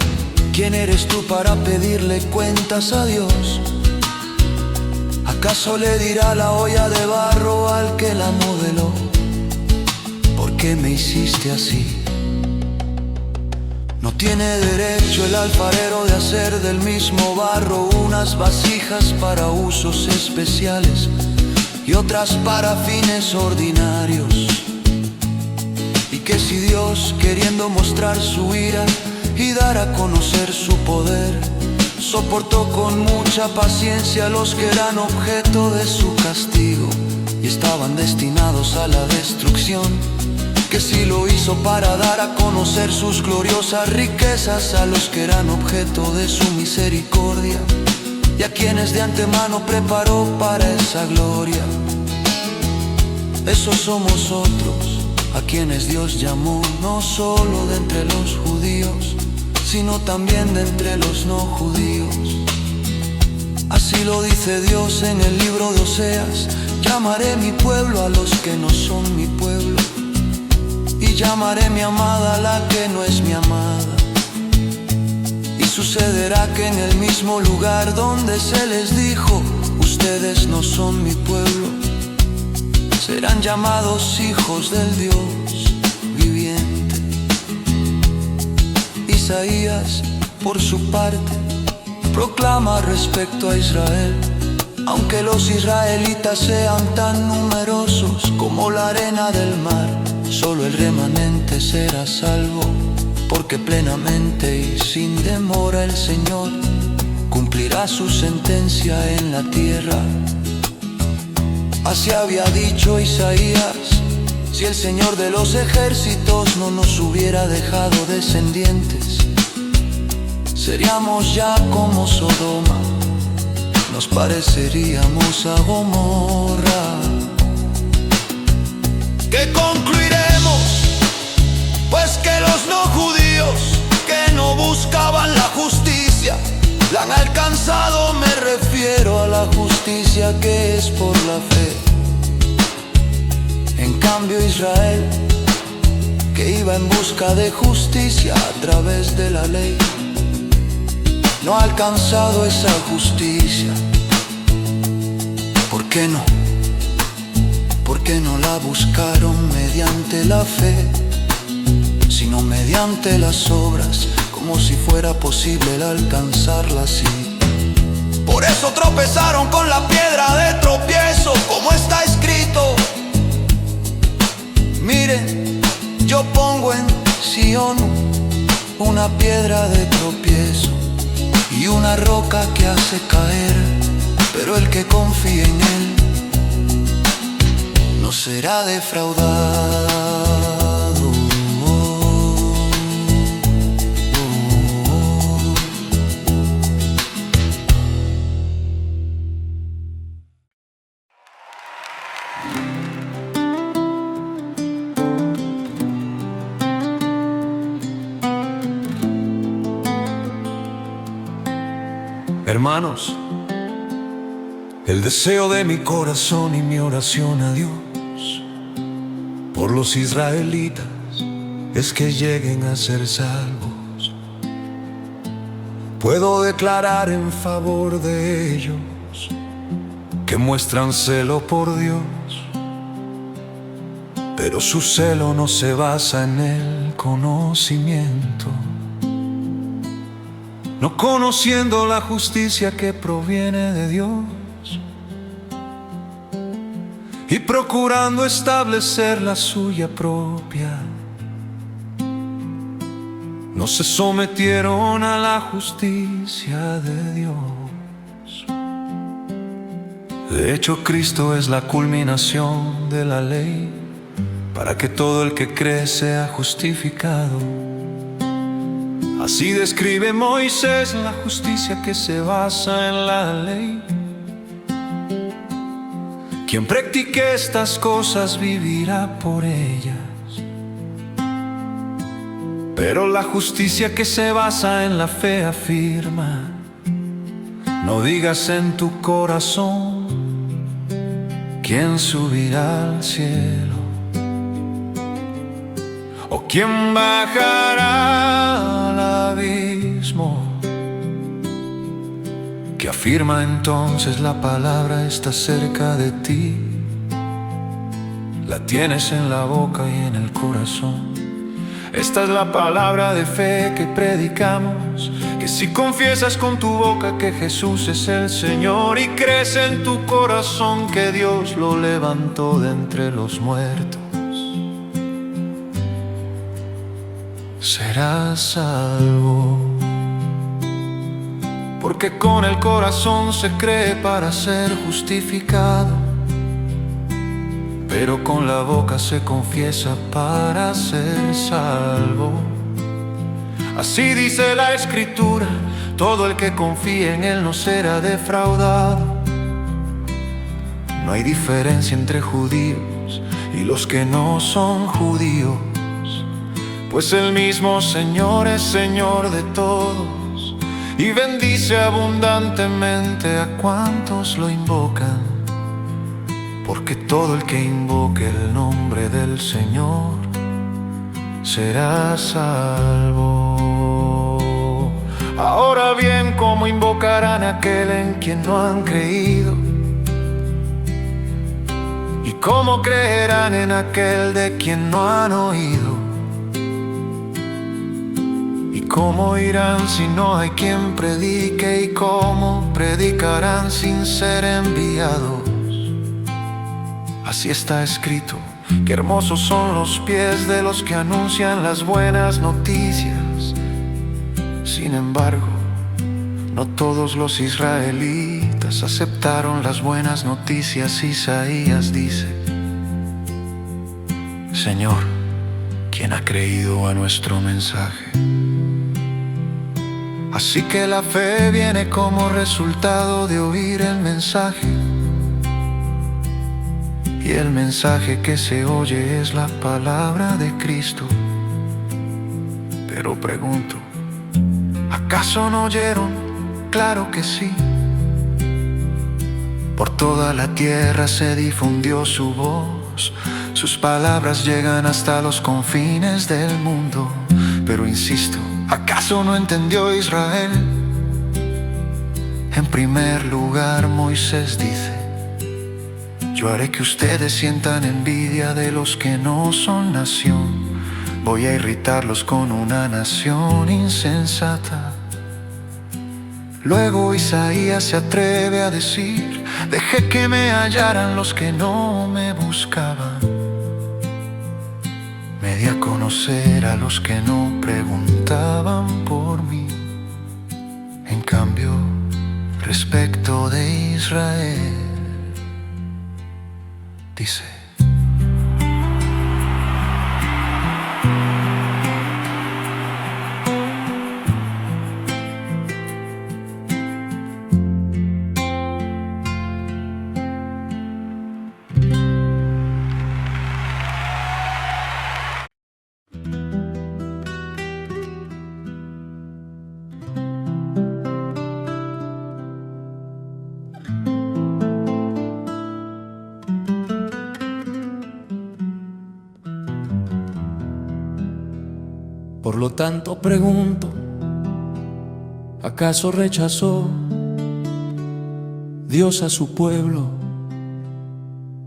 ¿quién eres tú para pedirle cuentas a Dios? ¿Acaso le dirá la olla de barro al que la modeló: ¿por qué me hiciste así? ¿No tiene derecho el alfarero de hacer del mismo barro unas vasijas para usos especiales y otras para fines ordinarios? Y que si Dios, queriendo mostrar su ira y dar a conocer su poder, soportó con mucha paciencia a los que eran objeto de su castigo y estaban destinados a la destrucción, que si lo hizo para dar a conocer sus gloriosas riquezas a los que eran objeto de su misericordia y a quienes de antemano preparó para esa gloria. Esos somos otros, a quienes Dios llamó no solo de entre los judíos, sino también de entre los no judíos. Así lo dice Dios en el libro de Oseas: llamaré mi pueblo a los que no son mi pueblo, y llamaré mi amada a la que no es mi amada. Y sucederá que en el mismo lugar donde se les dijo: ustedes no son mi pueblo, serán llamados hijos del Dios viviente. Isaías, por su parte, proclama respecto a Israel: aunque los israelitas sean tan numerosos como la arena del mar, solo el remanente será salvo, porque plenamente y sin demora el Señor cumplirá su sentencia en la tierra. Así había dicho Isaías: si el Señor de los ejércitos no nos hubiera dejado descendientes, seríamos ya como Sodoma, nos pareceríamos a Gomorra. ¿Qué concluiremos? Pues que los no judíos que no buscaban la justicia la han alcanzado, me refiero justicia que es por la fe. En cambio Israel, que iba en busca de justicia a través de la ley, no ha alcanzado esa justicia. ¿Por qué no? Porque no la buscaron mediante la fe, sino mediante las obras, como si fuera posible el alcanzarla así. Por eso tropezaron con la piedra de tropiezo, como está escrito: miren, yo pongo en Sion una piedra de tropiezo y una roca que hace caer, pero el que confíe en él no será defraudado. Hermanos, el deseo de mi corazón y mi oración a Dios por los israelitas es que lleguen a ser salvos. Puedo declarar en favor de ellos que muestran celo por Dios, pero su celo no se basa en el conocimiento, no conociendo la justicia que proviene de Dios y procurando establecer la suya propia. No se sometieron a la justicia de Dios. De hecho, Cristo es la culminación de la ley para que todo el que cree sea justificado. Así describe Moisés la justicia que se basa en la ley. Quien practique estas cosas vivirá por ellas. Pero la justicia que se basa en la fe afirma: no digas en tu corazón quién subirá al cielo o quién bajará al abismo. Que afirma entonces la palabra está cerca de ti, la tienes en la boca y en el corazón. Esta es la palabra de fe que predicamos, que si confiesas con tu boca que Jesús es el Señor y crees en tu corazón que Dios lo levantó de entre los muertos, serás salvo. Porque con el corazón se cree para ser justificado, pero con la boca se confiesa para ser salvo. Así dice la Escritura: todo el que confíe en Él no será defraudado. No hay diferencia entre judíos y los que no son judíos, pues el mismo Señor es Señor de todos y bendice abundantemente a cuantos lo invocan. Porque todo el que invoque el nombre del Señor será salvo. Ahora bien, ¿cómo invocarán a aquel en quien no han creído? ¿Y cómo creerán en aquel de quien no han oído? ¿Y cómo irán si no hay quien predique? ¿Y cómo predicarán sin ser enviados? Así está escrito: qué hermosos son los pies de los que anuncian las buenas noticias. Sin embargo, no todos los israelitas aceptaron las buenas noticias. Isaías dice: Señor, ¿quién ha creído a nuestro mensaje? Así que la fe viene como resultado de oír el mensaje. Y el mensaje que se oye es la palabra de Cristo. Pero pregunto, ¿acaso no oyeron? Claro que sí. Por toda la tierra se difundió su voz, sus palabras llegan hasta los confines del mundo. Pero insisto, ¿acaso no entendió Israel? En primer lugar, Moisés dice: yo haré que ustedes sientan envidia de los que no son nación. Voy a irritarlos con una nación insensata. Luego Isaías se atreve a decir: dejé que me hallaran los que no me buscaban. Me di a conocer a los que no preguntaban por mí. En cambio, respecto de Israel, dice: Por lo tanto pregunto, ¿acaso rechazó Dios a su pueblo?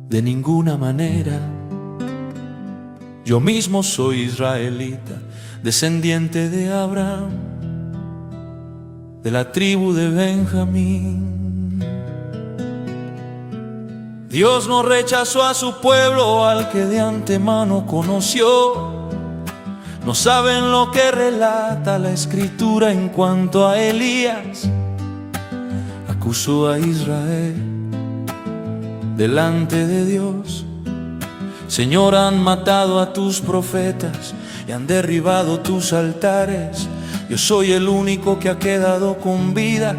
De ninguna manera. Yo mismo soy israelita, descendiente de Abraham, de la tribu de Benjamín. Dios no rechazó a su pueblo, al que de antemano conoció. No saben lo que relata la Escritura en cuanto a Elías. Acusó a Israel delante de Dios. Señor, han matado a tus profetas y han derribado tus altares. Yo soy el único que ha quedado con vida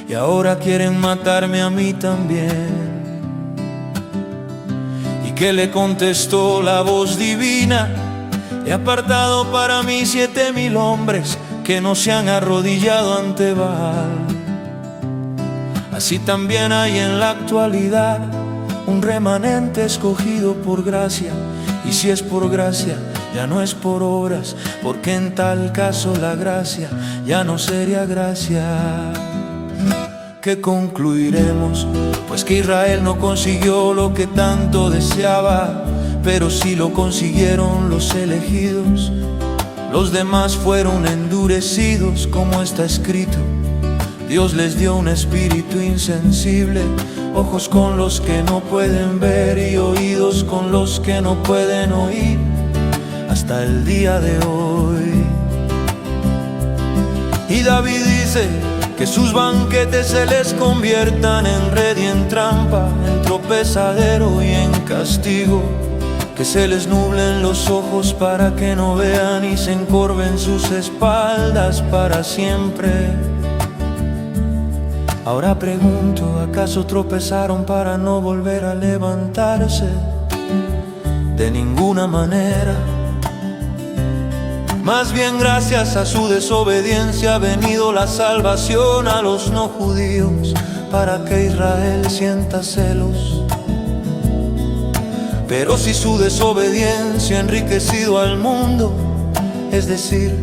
y ahora quieren matarme a mí también. ¿Y qué le contestó la voz divina? He apartado para mí 7,000 hombres que no se han arrodillado ante Baal. Así también hay en la actualidad un remanente escogido por gracia. Y si es por gracia, ya no es por obras, porque en tal caso la gracia ya no sería gracia. ¿Qué concluiremos? Pues que Israel no consiguió lo que tanto deseaba, pero sí lo consiguieron los elegidos. Los demás fueron endurecidos, como está escrito. Dios les dio un espíritu insensible, ojos con los que no pueden ver y oídos con los que no pueden oír, hasta el día de hoy. Y David dice que sus banquetes se les conviertan en red y en trampa, en tropezadero y en castigo. Que se les nublen los ojos para que no vean y se encorven sus espaldas para siempre. Ahora pregunto, ¿acaso tropezaron para no volver a levantarse? De ninguna manera. Más bien gracias a su desobediencia ha venido la salvación a los no judíos, para que Israel sienta celos. Pero si su desobediencia ha enriquecido al mundo, es decir,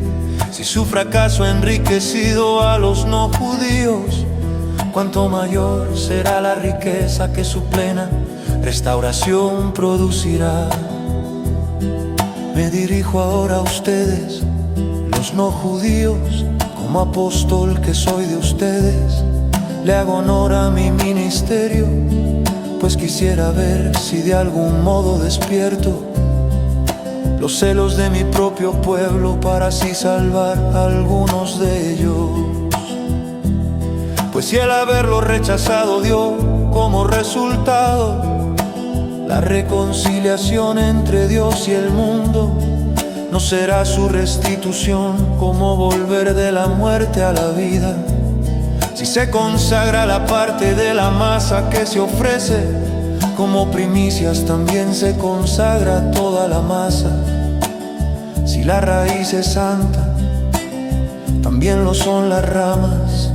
si su fracaso ha enriquecido a los no judíos, cuánto mayor será la riqueza que su plena restauración producirá. Me dirijo ahora a ustedes, los no judíos, como apóstol que soy de ustedes. Le hago honor a mi ministerio, pues quisiera ver si de algún modo despierto los celos de mi propio pueblo, para así salvar a algunos de ellos. Pues si el haberlo rechazado dio como resultado la reconciliación entre Dios y el mundo, ¿no será su restitución como volver de la muerte a la vida? Si se consagra la parte de la masa que se ofrece como primicias, también se consagra toda la masa. Si la raíz es santa, también lo son las ramas.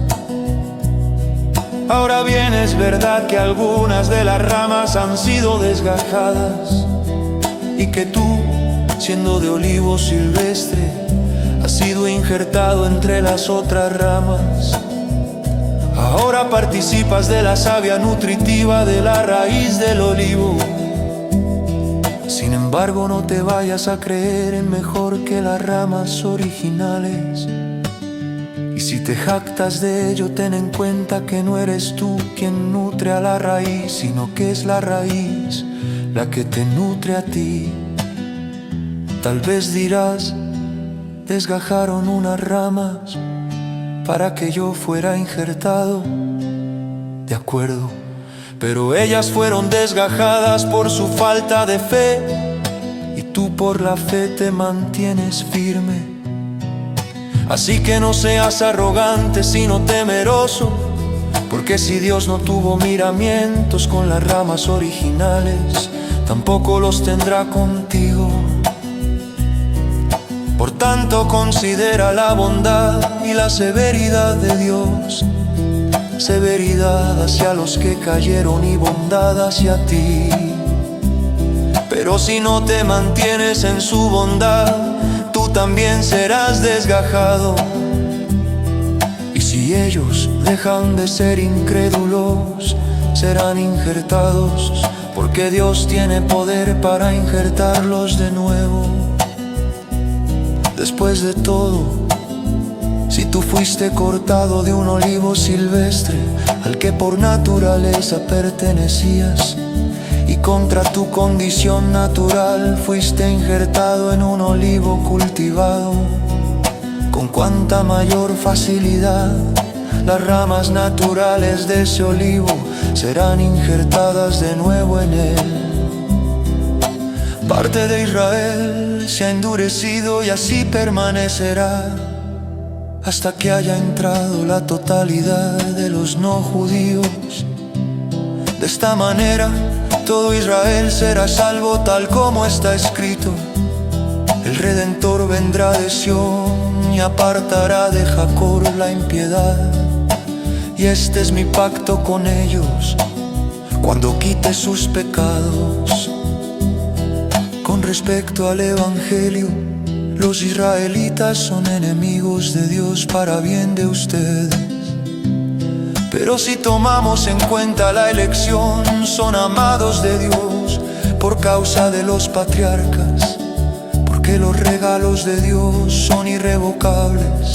Ahora bien es verdad que algunas de las ramas han sido desgajadas y que tú, siendo de olivo silvestre, has sido injertado entre las otras ramas. Ahora participas de la savia nutritiva de la raíz del olivo. Sin embargo, no te vayas a creer en mejor que las ramas originales. Y si te jactas de ello, ten en cuenta que no eres tú quien nutre a la raíz, sino que es la raíz la que te nutre a ti. Tal vez dirás: desgajaron unas ramas para que yo fuera injertado. De acuerdo, pero ellas fueron desgajadas por su falta de fe, y tú por la fe te mantienes firme. Así que no seas arrogante sino temeroso, porque si Dios no tuvo miramientos con las ramas originales, tampoco los tendrá contigo. Por tanto, considera la bondad y la severidad de Dios, severidad hacia los que cayeron y bondad hacia ti. Pero si no te mantienes en su bondad, tú también serás desgajado. Y si ellos dejan de ser incrédulos, serán injertados, porque Dios tiene poder para injertarlos de nuevo. Después de todo, si tú fuiste cortado de un olivo silvestre al que por naturaleza pertenecías, y contra tu condición natural fuiste injertado en un olivo cultivado, con cuánta mayor facilidad las ramas naturales de ese olivo serán injertadas de nuevo en él. Parte de Israel se ha endurecido y así permanecerá hasta que haya entrado la totalidad de los no judíos. De esta manera todo Israel será salvo, tal como está escrito: el Redentor vendrá de Sión y apartará de Jacob la impiedad. Y este es mi pacto con ellos cuando quite sus pecados. Con respecto al Evangelio, los israelitas son enemigos de Dios para bien de ustedes. Pero si tomamos en cuenta la elección, son amados de Dios por causa de los patriarcas, porque los regalos de Dios son irrevocables,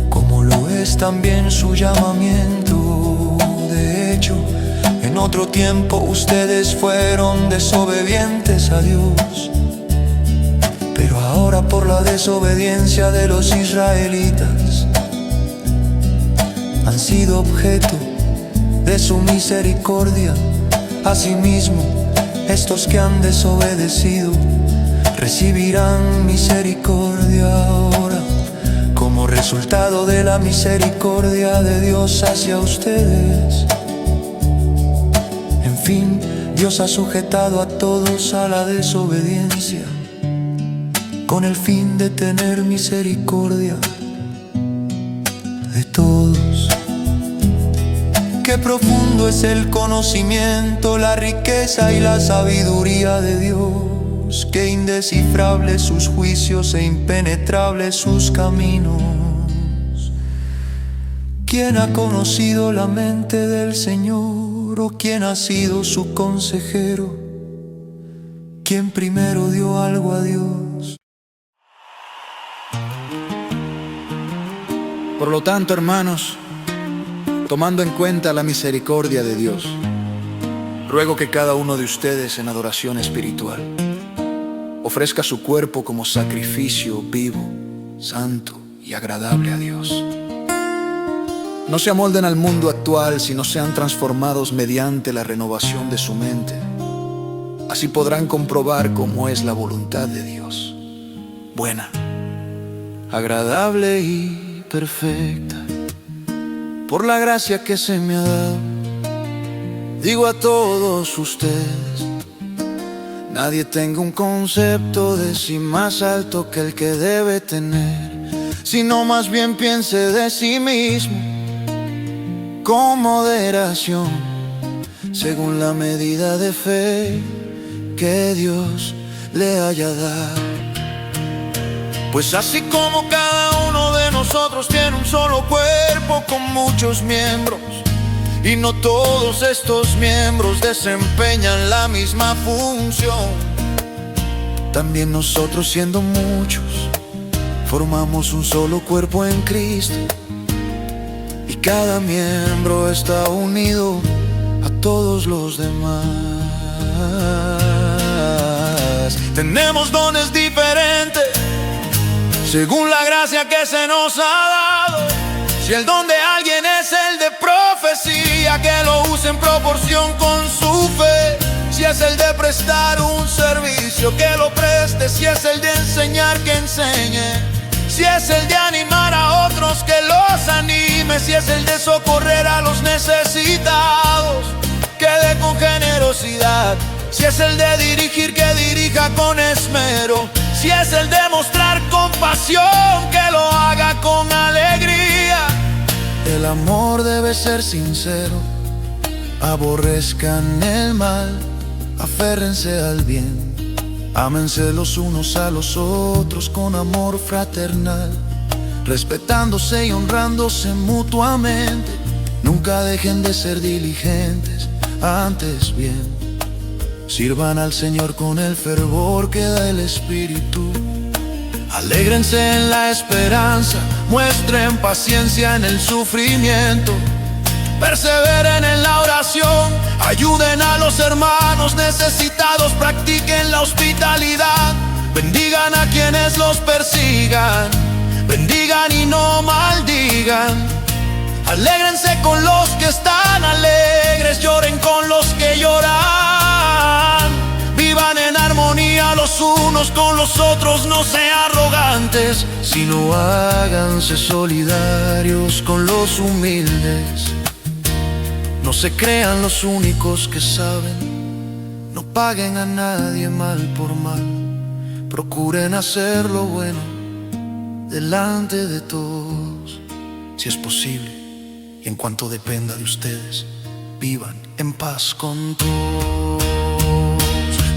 como lo es también su llamamiento. De hecho, en otro tiempo ustedes fueron desobedientes a Dios, pero ahora por la desobediencia de los israelitas han sido objeto de su misericordia. Asimismo, estos que han desobedecido recibirán misericordia ahora, como resultado de la misericordia de Dios hacia ustedes. En fin, Dios ha sujetado a todos a la desobediencia, con el fin de tener misericordia de todos. Qué profundo es el conocimiento, la riqueza y la sabiduría de Dios, qué indescifrables sus juicios e impenetrables sus caminos. ¿Quién ha conocido la mente del Señor, o quién ha sido su consejero? ¿Quién primero dio algo a Dios? Por lo tanto, hermanos, tomando en cuenta la misericordia de Dios, ruego que cada uno de ustedes en adoración espiritual ofrezca su cuerpo como sacrificio vivo, santo y agradable a Dios. No se amolden al mundo actual, sino sean transformados mediante la renovación de su mente. Así podrán comprobar cómo es la voluntad de Dios, buena, agradable y perfecta. Por la gracia que se me ha dado, digo a todos ustedes: nadie tenga un concepto de sí más alto que el que debe tener, sino más bien piense de sí mismo con moderación, según la medida de fe que Dios le haya dado. Pues así como cada uno de nosotros tiene un solo cuerpo con muchos miembros, y no todos estos miembros desempeñan la misma función, también nosotros, siendo muchos, formamos un solo cuerpo en Cristo, y cada miembro está unido a todos los demás. Tenemos dones diferentes según la gracia que se nos ha dado. Si el don de alguien es el de profecía, que lo use en proporción con su fe. Si es el de prestar un servicio, que lo preste. Si es el de enseñar, que enseñe. Si es el de animar a otros, que los anime. Si es el de socorrer a los necesitados, que dé con generosidad. Si es el de dirigir, que dirija con esmero. Si es el de mostrar compasión, que lo haga con alegría. El amor debe ser sincero, aborrezcan el mal, aférrense al bien. Ámense los unos a los otros con amor fraternal, respetándose y honrándose mutuamente. Nunca dejen de ser diligentes, antes bien sirvan al Señor con el fervor que da el Espíritu. Alégrense en la esperanza, muestren paciencia en el sufrimiento. Perseveren en la oración, ayuden a los hermanos necesitados, practiquen la hospitalidad. Bendigan a quienes los persigan, bendigan y no maldigan. Alégrense con los que están alegres, lloren con los que lloran. Vivan en armonía los unos con los otros, no sean arrogantes, sino háganse solidarios con los humildes. No se crean los únicos que saben, no paguen a nadie mal por mal. Procuren hacer lo bueno delante de todos, si es posible, y en cuanto dependa de ustedes, vivan en paz con todos.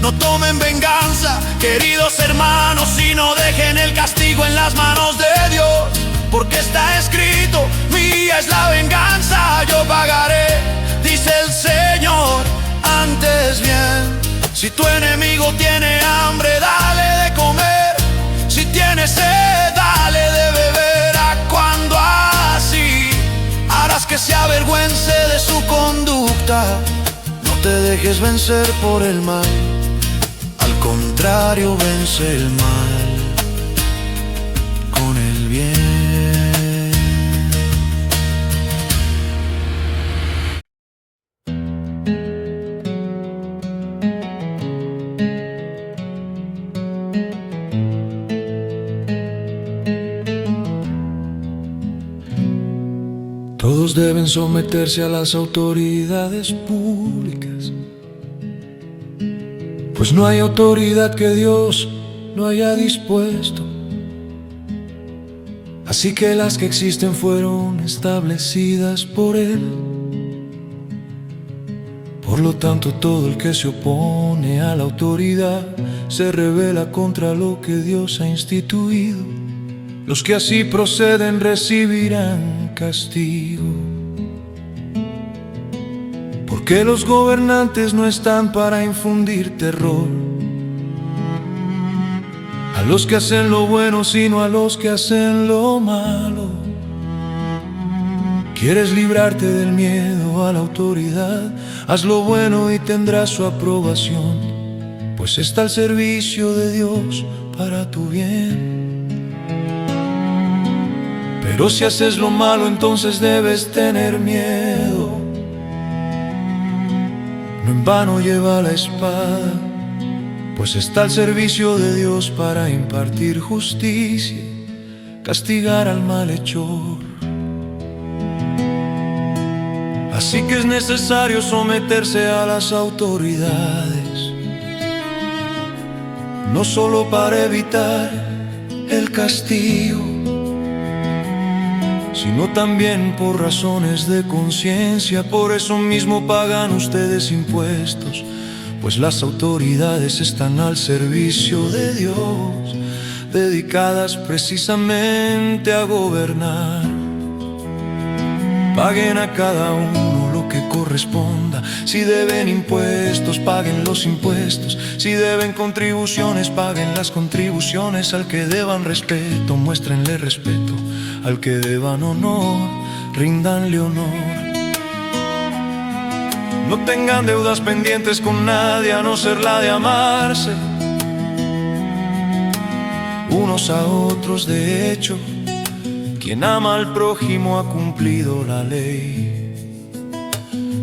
No tomen venganza, queridos hermanos, y no dejen el castigo en las manos de Dios, porque está escrito: mía es la venganza, yo pagaré, dice el Señor. Antes bien, si tu enemigo tiene hambre, dale de comer. Si tiene sed, dale de beber. ¿A cuándo así harás que se avergüence de su conducta? No te dejes vencer por el mal, al contrario, vence el mal con el bien. Todos deben someterse a las autoridades públicas, pues no hay autoridad que Dios no haya dispuesto. Así que las que existen fueron establecidas por Él. Por lo tanto, todo el que se opone a la autoridad se rebela contra lo que Dios ha instituido. Los que así proceden recibirán castigo, porque los gobernantes no están para infundir terror a los que hacen lo bueno, sino a los que hacen lo malo. ¿Quieres librarte del miedo a la autoridad? Haz lo bueno y tendrás su aprobación, pues está al servicio de Dios para tu bien. Pero si haces lo malo, entonces debes tener miedo. No en vano lleva la espada, pues está al servicio de Dios para impartir justicia, castigar al malhechor. Así que es necesario someterse a las autoridades, no solo para evitar el castigo, sino también por razones de conciencia. Por eso mismo pagan ustedes impuestos, pues las autoridades están al servicio de Dios, dedicadas precisamente a gobernar. Paguen a cada uno lo que corresponda. Si deben impuestos, paguen los impuestos. Si deben contribuciones, paguen las contribuciones. Al que deban respeto, muéstrenle respeto. Al que deban honor, ríndanle honor. No tengan deudas pendientes con nadie, a no ser la de amarse unos a otros. De hecho, quien ama al prójimo ha cumplido la ley.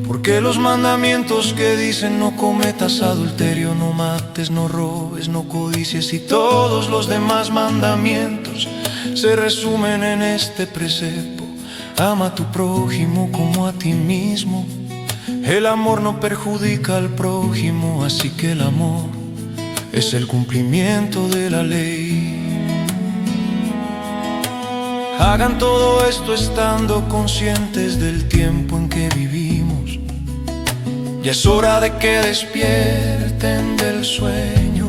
Porque los mandamientos que dicen no cometas adulterio, no mates, no robes, no codicies y todos los demás mandamientos se resumen en este precepto: ama a tu prójimo como a ti mismo. El amor no perjudica al prójimo, así que el amor es el cumplimiento de la ley. Hagan todo esto estando conscientes del tiempo en que vivimos. Ya es hora de que despierten del sueño,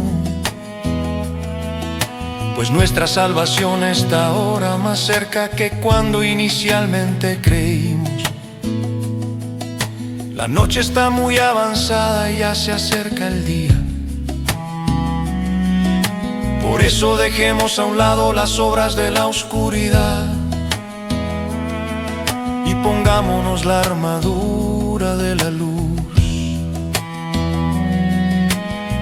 pues nuestra salvación está ahora más cerca que cuando inicialmente creímos. La noche está muy avanzada y ya se acerca el día. Por eso dejemos a un lado las obras de la oscuridad y pongámonos la armadura de la luz.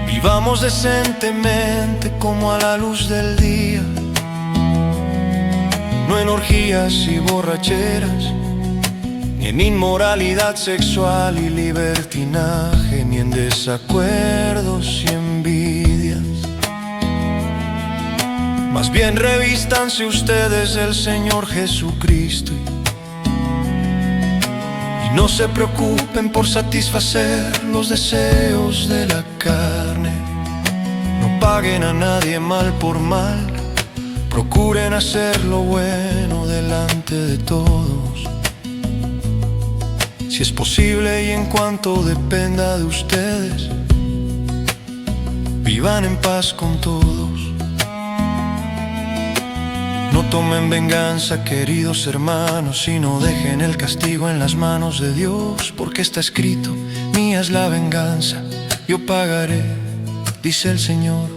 Vivamos decentemente como a la luz del día, no en orgías y borracheras, ni en inmoralidad sexual y libertinaje, ni en desacuerdos y envidias. Más bien revístanse ustedes del Señor Jesucristo y no se preocupen por satisfacer los deseos de la carne. No paguen a nadie mal por mal, procuren hacer lo bueno delante de todos. Si es posible y en cuanto dependa de ustedes, vivan en paz con todos. No tomen venganza, queridos hermanos, y no dejen el castigo en las manos de Dios, porque está escrito: mía es la venganza, yo pagaré, dice el Señor.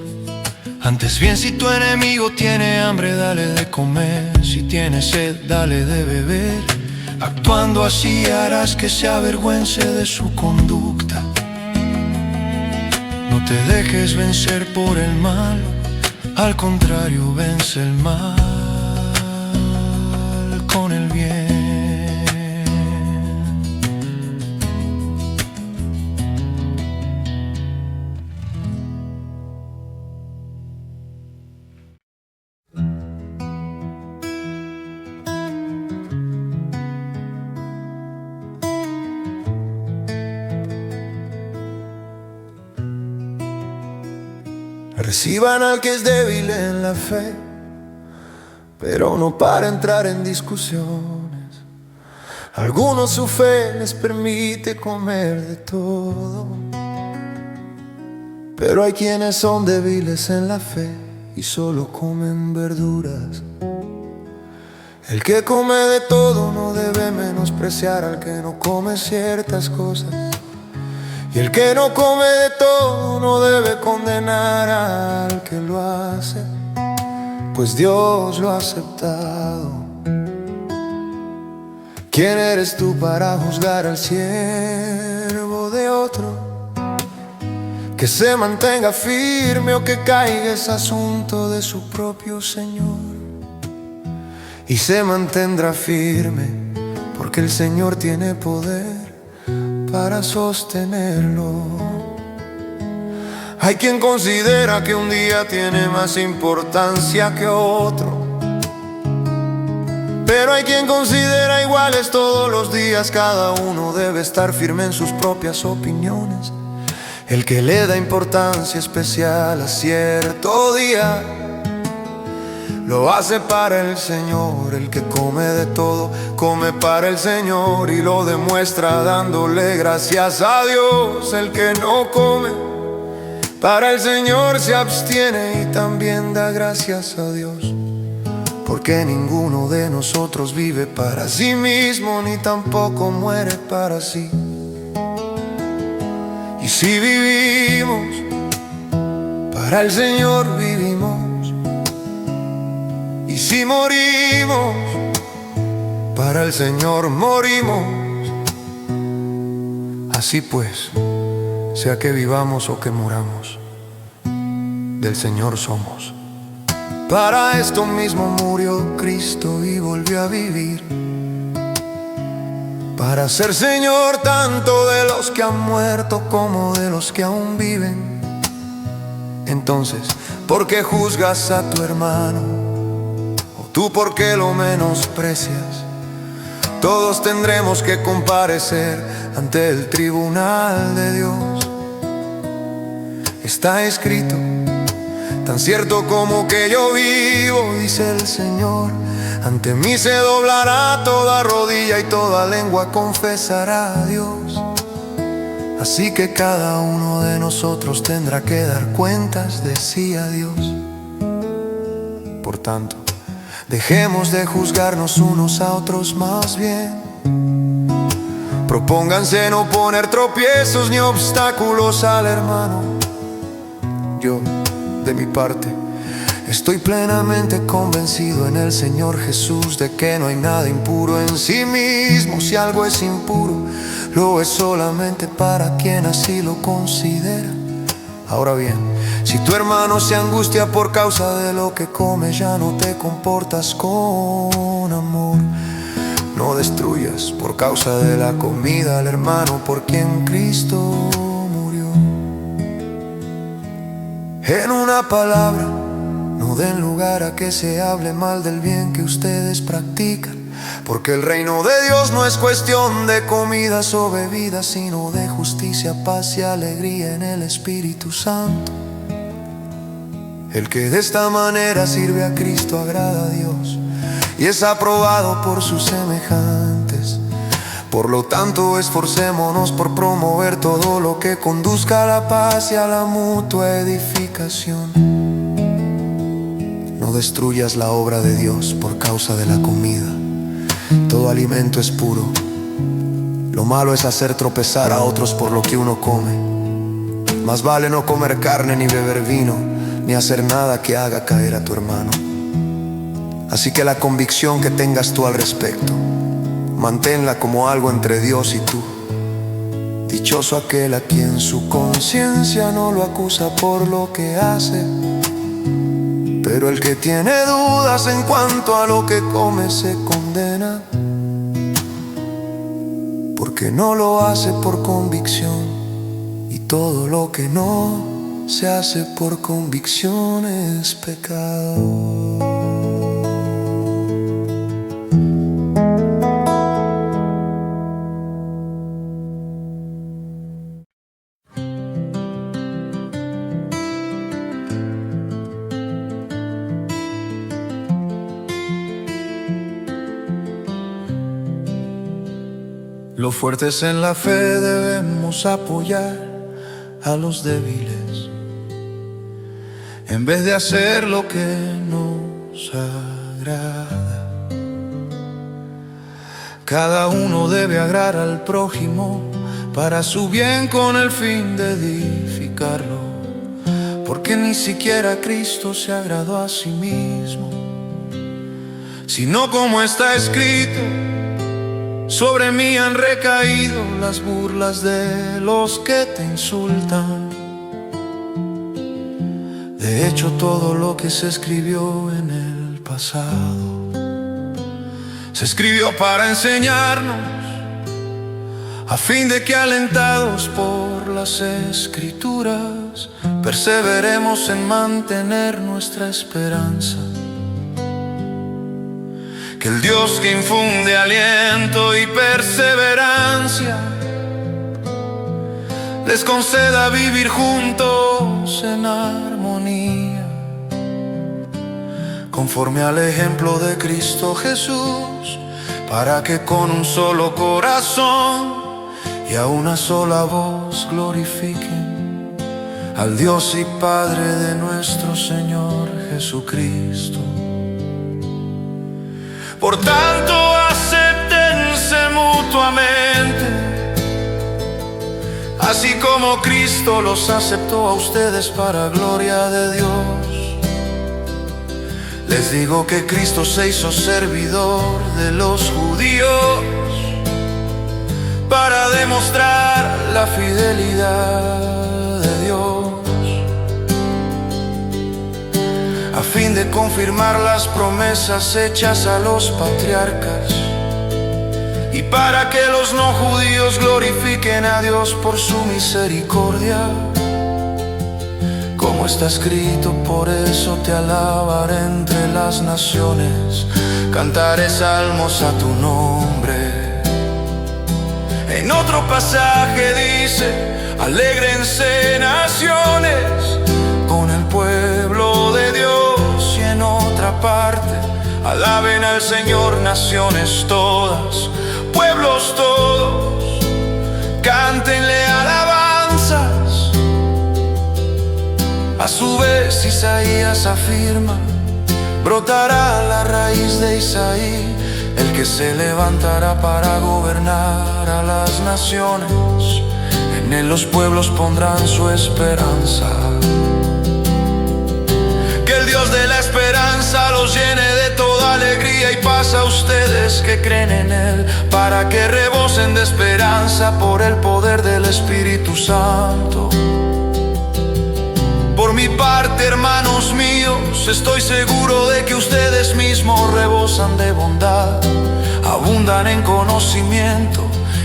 Antes bien, si tu enemigo tiene hambre, dale de comer; si tiene sed, dale de beber. Actuando así harás que se avergüence de su conducta. No te dejes vencer por el mal, al contrario, vence el mal con el bien. Reciban al que es débil en la fe, pero no para entrar en discusiones. Algunos su fe les permite comer de todo, pero hay quienes son débiles en la fe y solo comen verduras. El que come de todo no debe menospreciar al que no come ciertas cosas, y el que no come de todo no debe condenar al que lo hace, pues Dios lo ha aceptado. ¿Quién eres tú para juzgar al siervo de otro? Que se mantenga firme o que caiga es asunto de su propio Señor. Y se mantendrá firme porque el Señor tiene poder para sostenerlo. Hay quien considera que un día tiene más importancia que otro, pero hay quien considera iguales todos los días. Cada uno debe estar firme en sus propias opiniones. El que le da importancia especial a cierto día lo hace para el Señor. El que come de todo, come para el Señor y lo demuestra dándole gracias a Dios. El que no come, para el Señor se abstiene y también da gracias a Dios. Porque ninguno de nosotros vive para sí mismo, ni tampoco muere para sí. Y si vivimos, para el Señor vivimos. Y si morimos, para el Señor morimos. Así pues, sea que vivamos o que muramos, del Señor somos. Para esto mismo murió Cristo y volvió a vivir, para ser Señor tanto de los que han muerto como de los que aún viven. Entonces, ¿por qué juzgas a tu hermano? ¿O tú por qué lo menosprecias? Todos tendremos que comparecer ante el tribunal de Dios. Está escrito, tan cierto como que yo vivo, dice el Señor, ante mí se doblará toda rodilla y toda lengua confesará a Dios. Así que cada uno de nosotros tendrá que dar cuentas de sí a Dios. Por tanto, dejemos de juzgarnos unos a otros, más bien propónganse no poner tropiezos ni obstáculos al hermano. Yo, de mi parte, estoy plenamente convencido en el Señor Jesús de que no hay nada impuro en sí mismo. Si algo es impuro, lo es solamente para quien así lo considera. Ahora bien, si tu hermano se angustia por causa de lo que come, ya no te comportas con amor. No destruyas por causa de la comida al hermano por quien Cristo murió. En una palabra, no den lugar a que se hable mal del bien que ustedes practican, porque el reino de Dios no es cuestión de comidas o bebidas, sino de justicia, paz y alegría en el Espíritu Santo. El que de esta manera sirve a Cristo agrada a Dios y es aprobado por sus semejantes. Por lo tanto, esforcémonos por promover todo lo que conduzca a la paz y a la mutua edificación. No destruyas la obra de Dios por causa de la comida. Todo alimento es puro. Lo malo es hacer tropezar a otros por lo que uno come. Más vale no comer carne ni beber vino, ni hacer nada que haga caer a tu hermano. Así que la convicción que tengas tú al respecto, manténla como algo entre Dios y tú. Dichoso aquel a quien su conciencia no lo acusa por lo que hace. Pero el que tiene dudas en cuanto a lo que come se condena, porque no lo hace por convicción, y todo lo que no se hace por convicción es pecado. Los fuertes en la fe debemos apoyar a los débiles, en vez de hacer lo que nos agrada. Cada uno debe agradar al prójimo para su bien con el fin de edificarlo, porque ni siquiera Cristo se agradó a sí mismo, sino como está escrito: sobre mí han recaído las burlas de los que te insultan. De hecho, todo lo que se escribió en el pasado se escribió para enseñarnos, a fin de que, alentados por las Escrituras, perseveremos en mantener nuestra esperanza. Que el Dios que infunde aliento y perseverancia les conceda vivir juntos en armonía, conforme al ejemplo de Cristo Jesús, para que con un solo corazón y a una sola voz glorifiquen al Dios y Padre de nuestro Señor Jesucristo. Por tanto, acéptense mutuamente, así como Cristo los aceptó a ustedes para gloria de Dios. Les digo que Cristo se hizo servidor de los judíos para demostrar la fidelidad de Dios, a fin de confirmar las promesas hechas a los patriarcas, y para que los no judíos glorifiquen a Dios por su misericordia. Como está escrito, por eso te alabaré entre las naciones, cantaré salmos a tu nombre. En otro pasaje dice: alégrense naciones con el pueblo de Dios. Y en otra parte: alaben al Señor naciones todas, pueblos todos, cántenle alabanzas. A su vez Isaías afirma: brotará la raíz de Isaí, el que se levantará para gobernar a las naciones. En él los pueblos pondrán su esperanza. Que el Dios de la esperanza los llene de toda alegría y paz a ustedes que creen en él, para que rebosen de esperanza por el poder del Espíritu Santo. Por mi parte, hermanos míos, estoy seguro de que ustedes mismos rebosan de bondad, abundan en conocimiento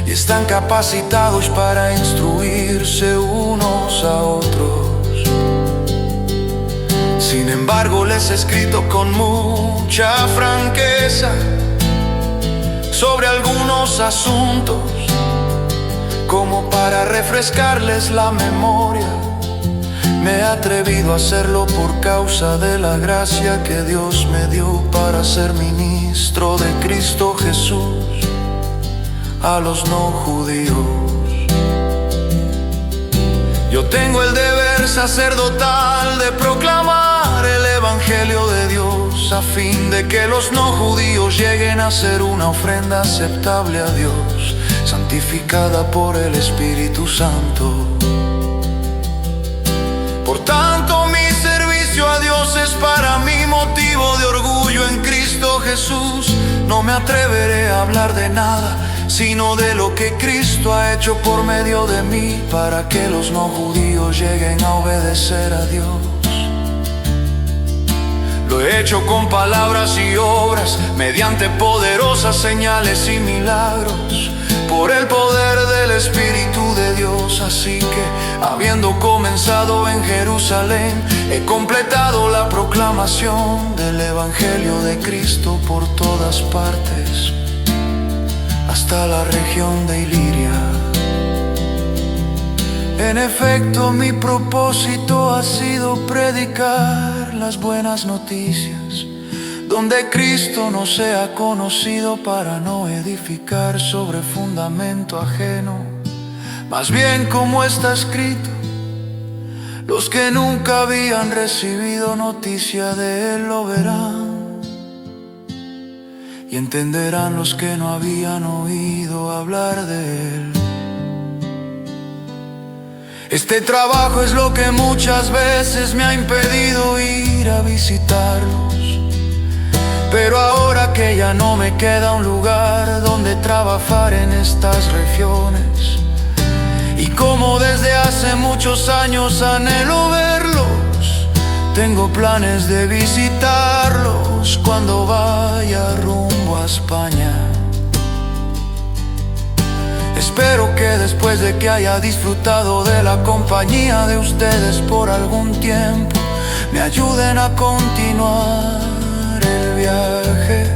y están capacitados para instruirse unos a otros. Sin embargo, les he escrito con mucha franqueza sobre algunos asuntos, como para refrescarles la memoria. Me he atrevido a hacerlo por causa de la gracia que Dios me dio para ser ministro de Cristo Jesús a los no judíos. Yo tengo el deber sacerdotal de proclamar el Evangelio de Dios, a fin de que los no judíos lleguen a ser una ofrenda aceptable a Dios, santificada por el Espíritu Santo. Por tanto, mi servicio a Dios es para mí motivo de orgullo en Cristo Jesús. No me atreveré a hablar de nada, sino de lo que Cristo ha hecho por medio de mí, para que los no judíos lleguen a obedecer a Dios. Lo he hecho con palabras y obras, mediante poderosas señales y milagros, por el poder del Espíritu de Dios. Así que, habiendo comenzado en Jerusalén, he completado la proclamación del Evangelio de Cristo por todas partes, hasta la región de Iliria. En efecto, mi propósito ha sido predicar las buenas noticias, donde Cristo no sea conocido, para no edificar sobre fundamento ajeno. Más bien, como está escrito: los que nunca habían recibido noticia de él lo verán, y entenderán los que no habían oído hablar de él. Este trabajo es lo que muchas veces me ha impedido ir a visitarlos, pero ahora que ya no me queda un lugar donde trabajar en estas regiones, y como desde hace muchos años anhelo verlos, tengo planes de visitarlos cuando vaya rumbo a España. Espero que después de que haya disfrutado de la compañía de ustedes por algún tiempo, me ayuden a continuar el viaje.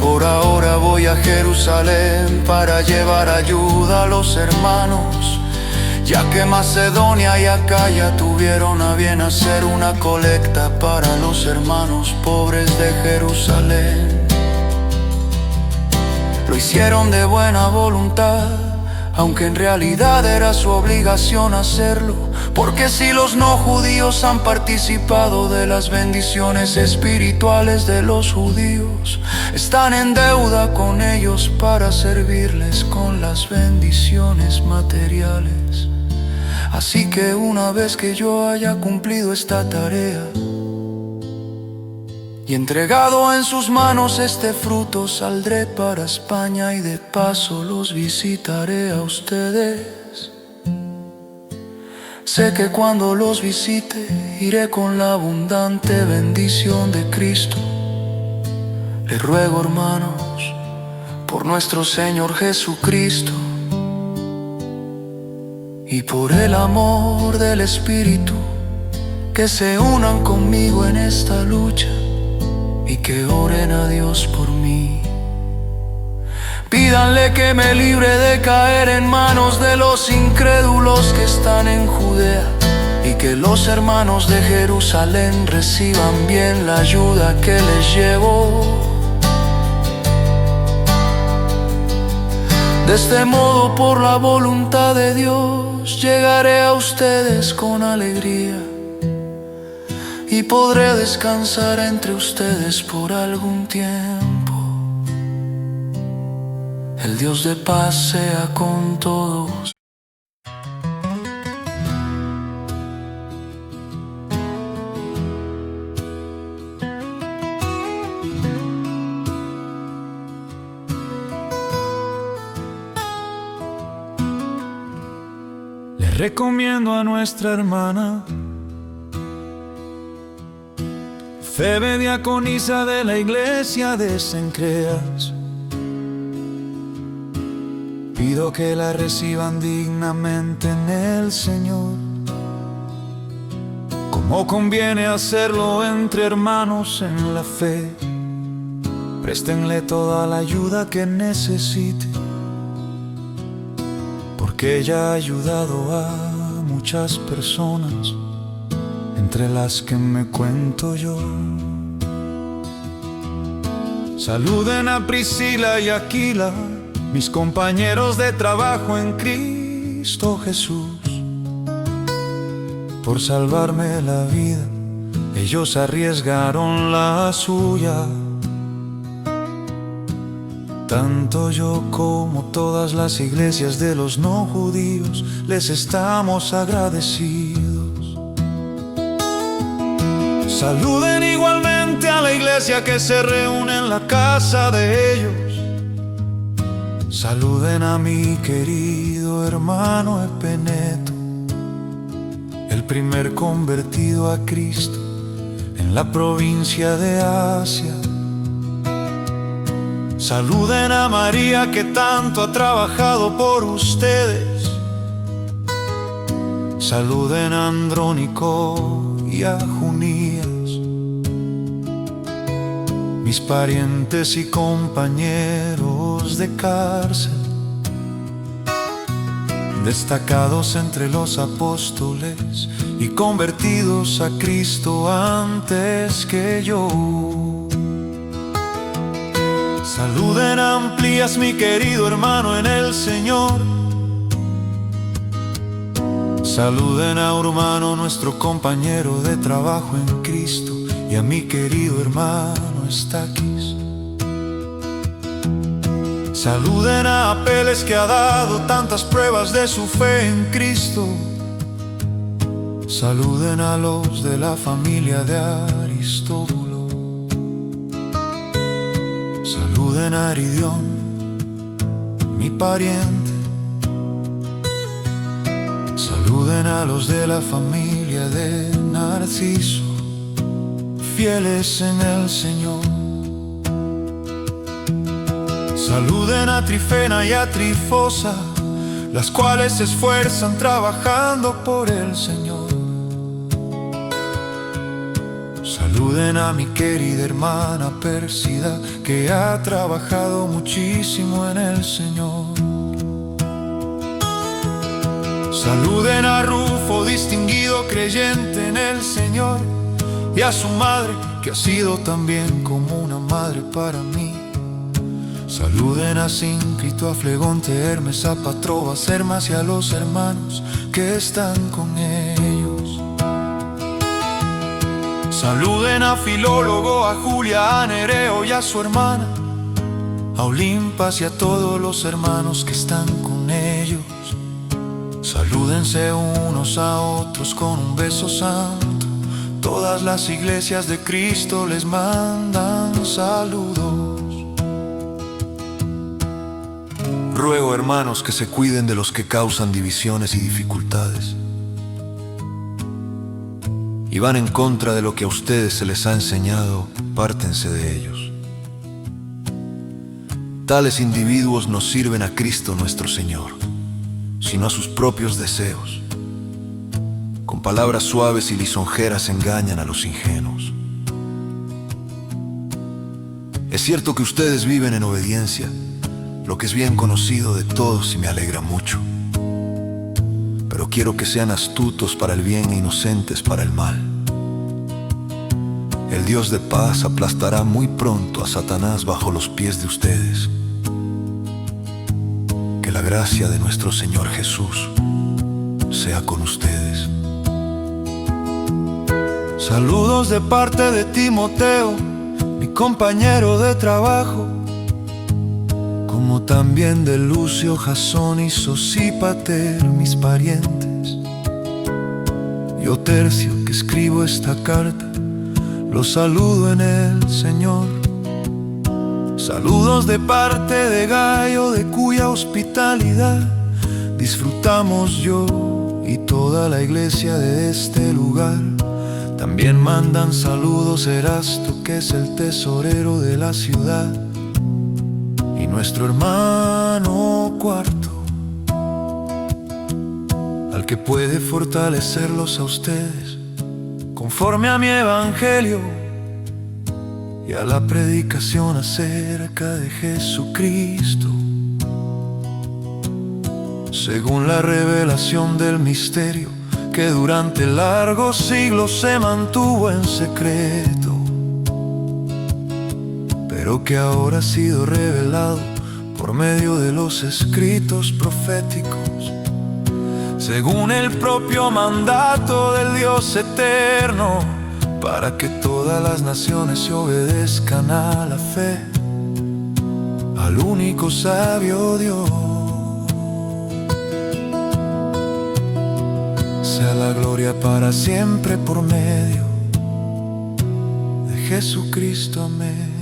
Por ahora voy a Jerusalén para llevar ayuda a los hermanos, ya que Macedonia y Acaya tuvieron a bien hacer una colecta para los hermanos pobres de Jerusalén. Lo hicieron de buena voluntad, aunque en realidad era su obligación hacerlo, porque si los no judíos han participado de las bendiciones espirituales de los judíos, están en deuda con ellos para servirles con las bendiciones materiales. Así que una vez que yo haya cumplido esta tarea y entregado en sus manos este fruto, saldré para España y de paso los visitaré a ustedes. Sé que cuando los visite iré con la abundante bendición de Cristo. Les ruego, hermanos, por nuestro Señor Jesucristo y por el amor del Espíritu, que se unan conmigo en esta lucha y que oren a Dios por mí. Pídanle que me libre de caer en manos de los incrédulos que están en Judea, y que los hermanos de Jerusalén reciban bien la ayuda que les llevo. De este modo, por la voluntad de Dios, llegaré a ustedes con alegría y podré descansar entre ustedes por algún tiempo. El Dios de paz sea con todos. Le recomiendo a nuestra hermana Febe, diaconisa de la iglesia de Cencreas. Pido que la reciban dignamente en el Señor, como conviene hacerlo entre hermanos en la fe. Préstenle toda la ayuda que necesite, porque ella ha ayudado a muchas personas, entre las que me cuento yo. Saluden a Priscila y Aquila, mis compañeros de trabajo en Cristo Jesús. Por salvarme la vida, ellos arriesgaron la suya. Tanto yo como todas las iglesias de los no judíos les estamos agradecidos. Saluden igualmente a la iglesia que se reúne en la casa de ellos. Saluden a mi querido hermano Epeneto, el primer convertido a Cristo en la provincia de Asia. Saluden a María, que tanto ha trabajado por ustedes. Saluden a Andrónico y a Junías, mis parientes y compañeros de cárcel, destacados entre los apóstoles y convertidos a Cristo antes que yo. Saluden a Amplias, mi querido hermano en el Señor. Saluden a Urmano, nuestro compañero de trabajo en Cristo, y a mi querido hermano Estaquis. Saluden a Apeles, que ha dado tantas pruebas de su fe en Cristo. Saluden a los de la familia de Aristóbulo. Saluden a Aridión, mi pariente. Saluden a los de la familia de Narciso, fieles en el Señor. Saluden a Trifena y a Trifosa, las cuales se esfuerzan trabajando por el Señor. Saluden a mi querida hermana Pérsida, que ha trabajado muchísimo en el Señor. Saluden a Rufo, distinguido creyente en el Señor, y a su madre, que ha sido también como una madre para mí. Saluden a Sínclito, a Flegonte, Hermes, a Patrobas, Hermas y a los hermanos que están con ellos. Saluden a Filólogo, a Julia, a Nereo y a su hermana, a Olimpas y a todos los hermanos que están con ellos. Salúdense unos a otros con un beso santo. Todas las iglesias de Cristo les mandan saludos. Ruego, hermanos, que se cuiden de los que causan divisiones y dificultades y van en contra de lo que a ustedes se les ha enseñado. Pártense de ellos. Tales individuos no sirven a Cristo nuestro Señor, sino a sus propios deseos. Con palabras suaves y lisonjeras engañan a los ingenuos. Es cierto que ustedes viven en obediencia, lo que es bien conocido de todos y me alegra mucho. Pero quiero que sean astutos para el bien e inocentes para el mal. El Dios de paz aplastará muy pronto a Satanás bajo los pies de ustedes. Que la gracia de nuestro Señor Jesús sea con ustedes. Saludos de parte de Timoteo, mi compañero de trabajo, como también de Lucio, Jasón y Sosípater, mis parientes. Yo, Tercio, que escribo esta carta, los saludo en el Señor. Saludos de parte de Gayo, de cuya hospitalidad disfrutamos yo y toda la iglesia de este lugar. También mandan saludos Erasto, que es el tesorero de la ciudad, y nuestro hermano Cuarto, al que puede fortalecerlos a ustedes conforme a mi evangelio y a la predicación acerca de Jesucristo, según la revelación del misterio que durante largos siglos se mantuvo en secreto, pero que ahora ha sido revelado por medio de los escritos proféticos, según el propio mandato del Dios eterno, para que todas las naciones se obedezcan a la fe, al único sabio Dios. Sea la gloria para siempre por medio de Jesucristo. Amén.